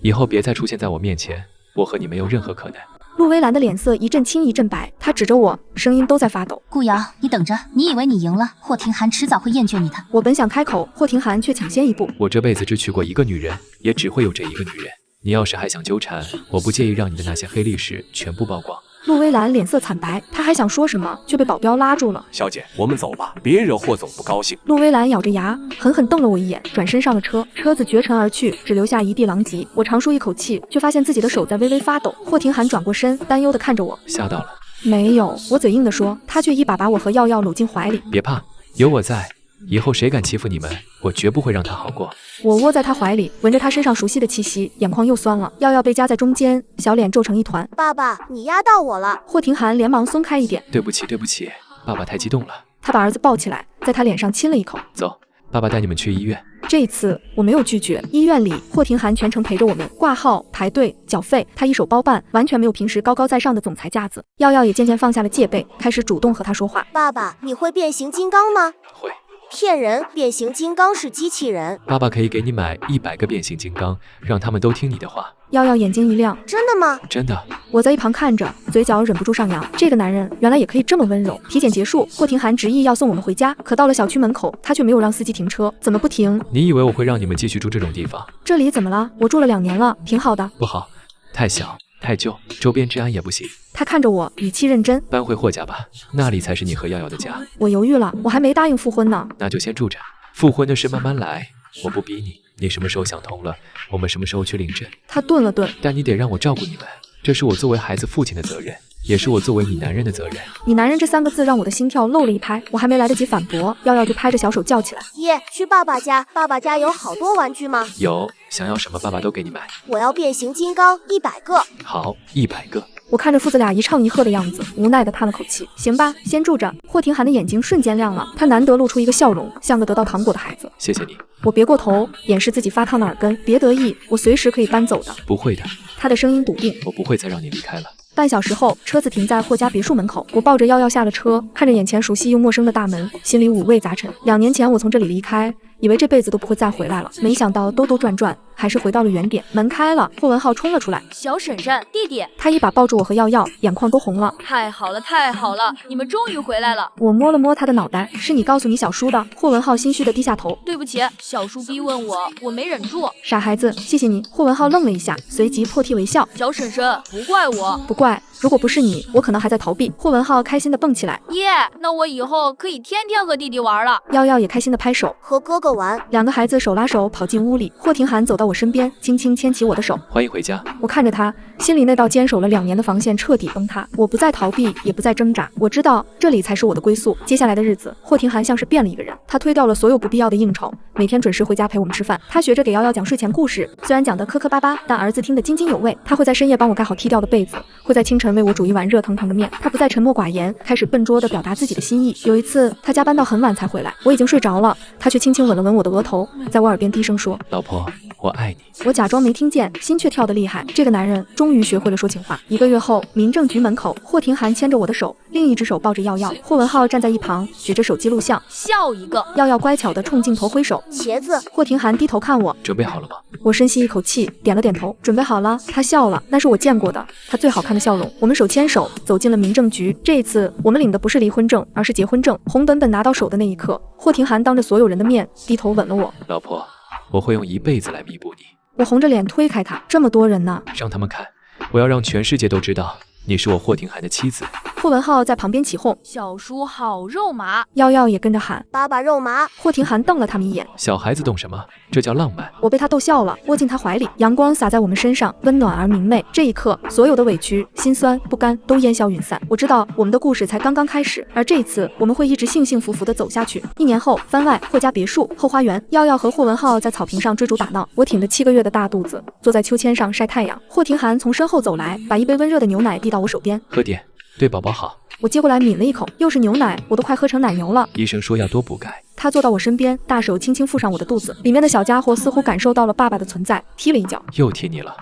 以后别再出现在我面前，我和你没有任何可能。陆薇兰的脸色一阵青一阵白，她指着我，声音都在发抖。顾瑶，你等着，你以为你赢了，霍廷涵迟早会厌倦你的。我本想开口，霍廷涵却抢先一步。我这辈子只娶过1个女人，也只会有这1个女人。你要是还想纠缠，我不介意让你的那些黑历史全部曝光。陆薇兰脸色惨白，她还想说什么，却被保镖拉住了。小姐，我们走吧，别惹霍总不高兴。陆薇兰咬着牙，狠狠瞪了我一眼，转身上了车。车子绝尘而去，只留下一地狼藉。我长舒一口气，却发现自己的手在微微发抖。霍廷涵转过身，担忧地看着我。吓到了？没有，我嘴硬地说。他却一把把我和耀耀搂进怀里。别怕，有我在。以后谁敢欺负你们，我绝不会让他好过。我窝在他怀里，闻着他身上熟悉的气息，眼眶又酸了。耀耀被夹在中间，小脸皱成一团。爸爸，你压到我了！霍廷涵连忙松开一点。对不起，对不起，爸爸太激动了。他把儿子抱起来，在他脸上亲了一口。走，爸爸带你们去医院。这一次我没有拒绝。医院里，霍廷涵全程陪着我们，挂号、排队、缴费，他一手包办，完全没有平时高高在上的总裁架子。耀耀也渐渐放下了戒备，开始主动和他说话。爸爸，你会变形金刚吗？会。骗人，变形金刚是机器人。爸爸可以给你买100个变形金刚，让他们都听你的话。耀耀眼睛一亮，真的吗？真的。我在一旁看着，嘴角忍不住上扬。这个男人原来也可以这么温柔。体检结束，霍廷涵执意要送我们回家，可到了小区门口，他却没有让司机停车。怎么不停？你以为我会让你们继续住这种地方？这里怎么了？我住了2年了，挺好的。不好，太小太旧，周边治安也不行。他看着我，语气认真。搬回霍家吧，那里才是你和耀耀的家。我犹豫了，我还没答应复婚呢。那就先住着，复婚的事慢慢来，我不逼你。你什么时候想通了，我们什么时候去领证。他顿了顿，但你得让我照顾你们，这是我作为孩子父亲的责任，也是我作为你男人的责任。你男人这3个字让我的心跳漏了一拍，我还没来得及反驳，耀耀就拍着小手叫起来：耶，去爸爸家，爸爸家有好多玩具吗？有，想要什么爸爸都给你买。我要变形金刚100个。好，100个。我看着父子俩一唱一和的样子，无奈地叹了口气。行吧，先住着。霍廷涵的眼睛瞬间亮了，他难得露出一个笑容，像个得到糖果的孩子。谢谢你。我别过头，掩饰自己发烫的耳根。别得意，我随时可以搬走的。不会的。他的声音笃定。我不会再让你离开了。半小时后，车子停在霍家别墅门口，我抱着耀耀下了车，看着眼前熟悉又陌生的大门，心里五味杂陈。2年前我从这里离开，以为这辈子都不会再回来了，没想到兜兜转转还是回到了原点。门开了，霍文浩冲了出来。小婶婶，弟弟。他一把抱住我和耀耀，眼眶都红了。太好了，太好了，你们终于回来了。我摸了摸他的脑袋，是你告诉你小叔的。霍文浩心虚的低下头。对不起，小叔逼问我，我没忍住。傻孩子，谢谢你。霍文浩愣了一下，随即破涕为笑。小婶婶，不怪我，不怪。如果不是你，我可能还在逃避。霍文浩开心的蹦起来。耶，那我以后可以天天和弟弟玩了。耀耀也开心的拍手，和哥哥玩。2个孩子手拉手跑进屋里，霍廷涵走到我身边，轻轻牵起我的手。欢迎回家。我看着他，心里那道坚守了2年的防线彻底崩塌。我不再逃避，也不再挣扎，我知道这里才是我的归宿。接下来的日子，霍廷涵像是变了一个人，他推掉了所有不必要的应酬，每天准时回家陪我们吃饭。他学着给瑶瑶讲睡前故事，虽然讲得磕磕巴巴，但儿子听得津津有味。他会在深夜帮我盖好踢掉的被子，会在清晨为我煮一碗热腾腾的面。他不再沉默寡言，开始笨拙地表达自己的心意。有一次，他加班到很晚才回来，我已经睡着了，他却轻轻吻了吻我的额头，在我耳边低声说：“老婆，我爱你。”我假装没听见，心却跳得厉害。这个男人终于学会了说情话。1个月后，民政局门口，霍廷涵牵着我的手，另一只手抱着耀耀，霍文浩站在一旁，举着手机录像，笑一个。耀耀乖巧地冲镜头挥手。茄子。霍廷涵低头看我，准备好了吗？我深吸一口气，点了点头，准备好了。他笑了，那是我见过的他最好看的笑容。我们手牵手走进了民政局。这一次，我们领的不是离婚证，而是结婚证。红本本拿到手的那一刻，霍廷涵当着所有人的面低头吻了我。老婆，我会用一辈子来弥补你。我红着脸推开他，这么多人呢，让他们看，我要让全世界都知道你是我霍廷涵的妻子。霍文浩在旁边起哄，小叔好肉麻。耀耀也跟着喊，爸爸肉麻。霍廷涵瞪了他们一眼，小孩子懂什么？这叫浪漫。我被他逗笑了，窝进他怀里，阳光洒在我们身上，温暖而明媚。这一刻，所有的委屈、心酸、不甘都烟消云散。我知道我们的故事才刚刚开始，而这一次我们会一直幸幸福福地走下去。1年后，番外霍家别墅后花园，耀耀和霍文浩在草坪上追逐打闹，我挺着7个月的大肚子，坐在秋千上晒太阳。霍廷涵从身后走来，把一杯温热的牛奶递到我手边，喝点，对宝宝好。我接过来抿了一口，又是牛奶，我都快喝成奶牛了。医生说要多补钙。他坐到我身边，大手轻轻覆上我的肚子，里面的小家伙似乎感受到了爸爸的存在，踢了一脚。又踢你了？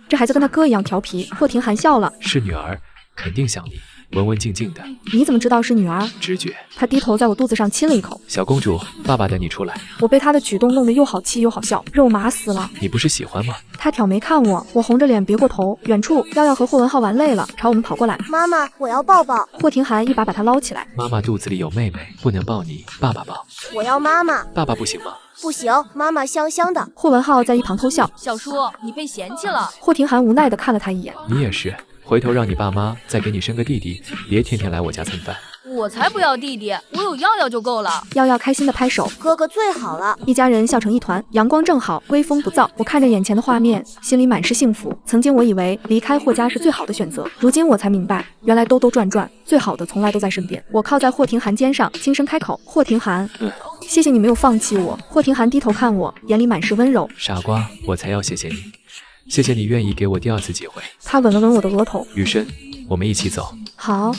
这孩子跟他哥一样调皮。霍廷涵笑了，是女儿，肯定想你，文文静静的。你怎么知道是女儿？直觉。他低头在我肚子上亲了一口。小公主，爸爸带你出来。我被他的举动弄得又好气又好笑，肉麻死了。你不是喜欢吗？他挑眉看我，我红着脸别过头。远处，耀耀和霍文浩玩累了，朝我们跑过来。妈妈，我要抱抱。霍廷涵一把把他捞起来。妈妈肚子里有妹妹，不能抱你，爸爸抱。我要妈妈。爸爸不行吗？不行，妈妈香香的。霍文浩在一旁偷笑。小叔，你被嫌弃了。霍廷涵无奈地看了他一眼。你也是，回头让你爸妈再给你生个弟弟，别天天来我家蹭饭。我才不要弟弟，我有耀耀就够了。耀耀开心地拍手，哥哥最好了。一家人笑成一团，阳光正好，微风不燥。我看着眼前的画面，心里满是幸福。曾经我以为离开霍家是最好的选择，如今我才明白，原来兜兜转转，最好的从来都在身边。我靠在霍廷涵肩上，轻声开口：“霍廷涵，谢谢你没有放弃我。”霍廷涵低头看我，眼里满是温柔。傻瓜，我才要谢谢你，谢谢你愿意给我第2次机会。他吻了吻我的额头。雨生，我们一起走。好。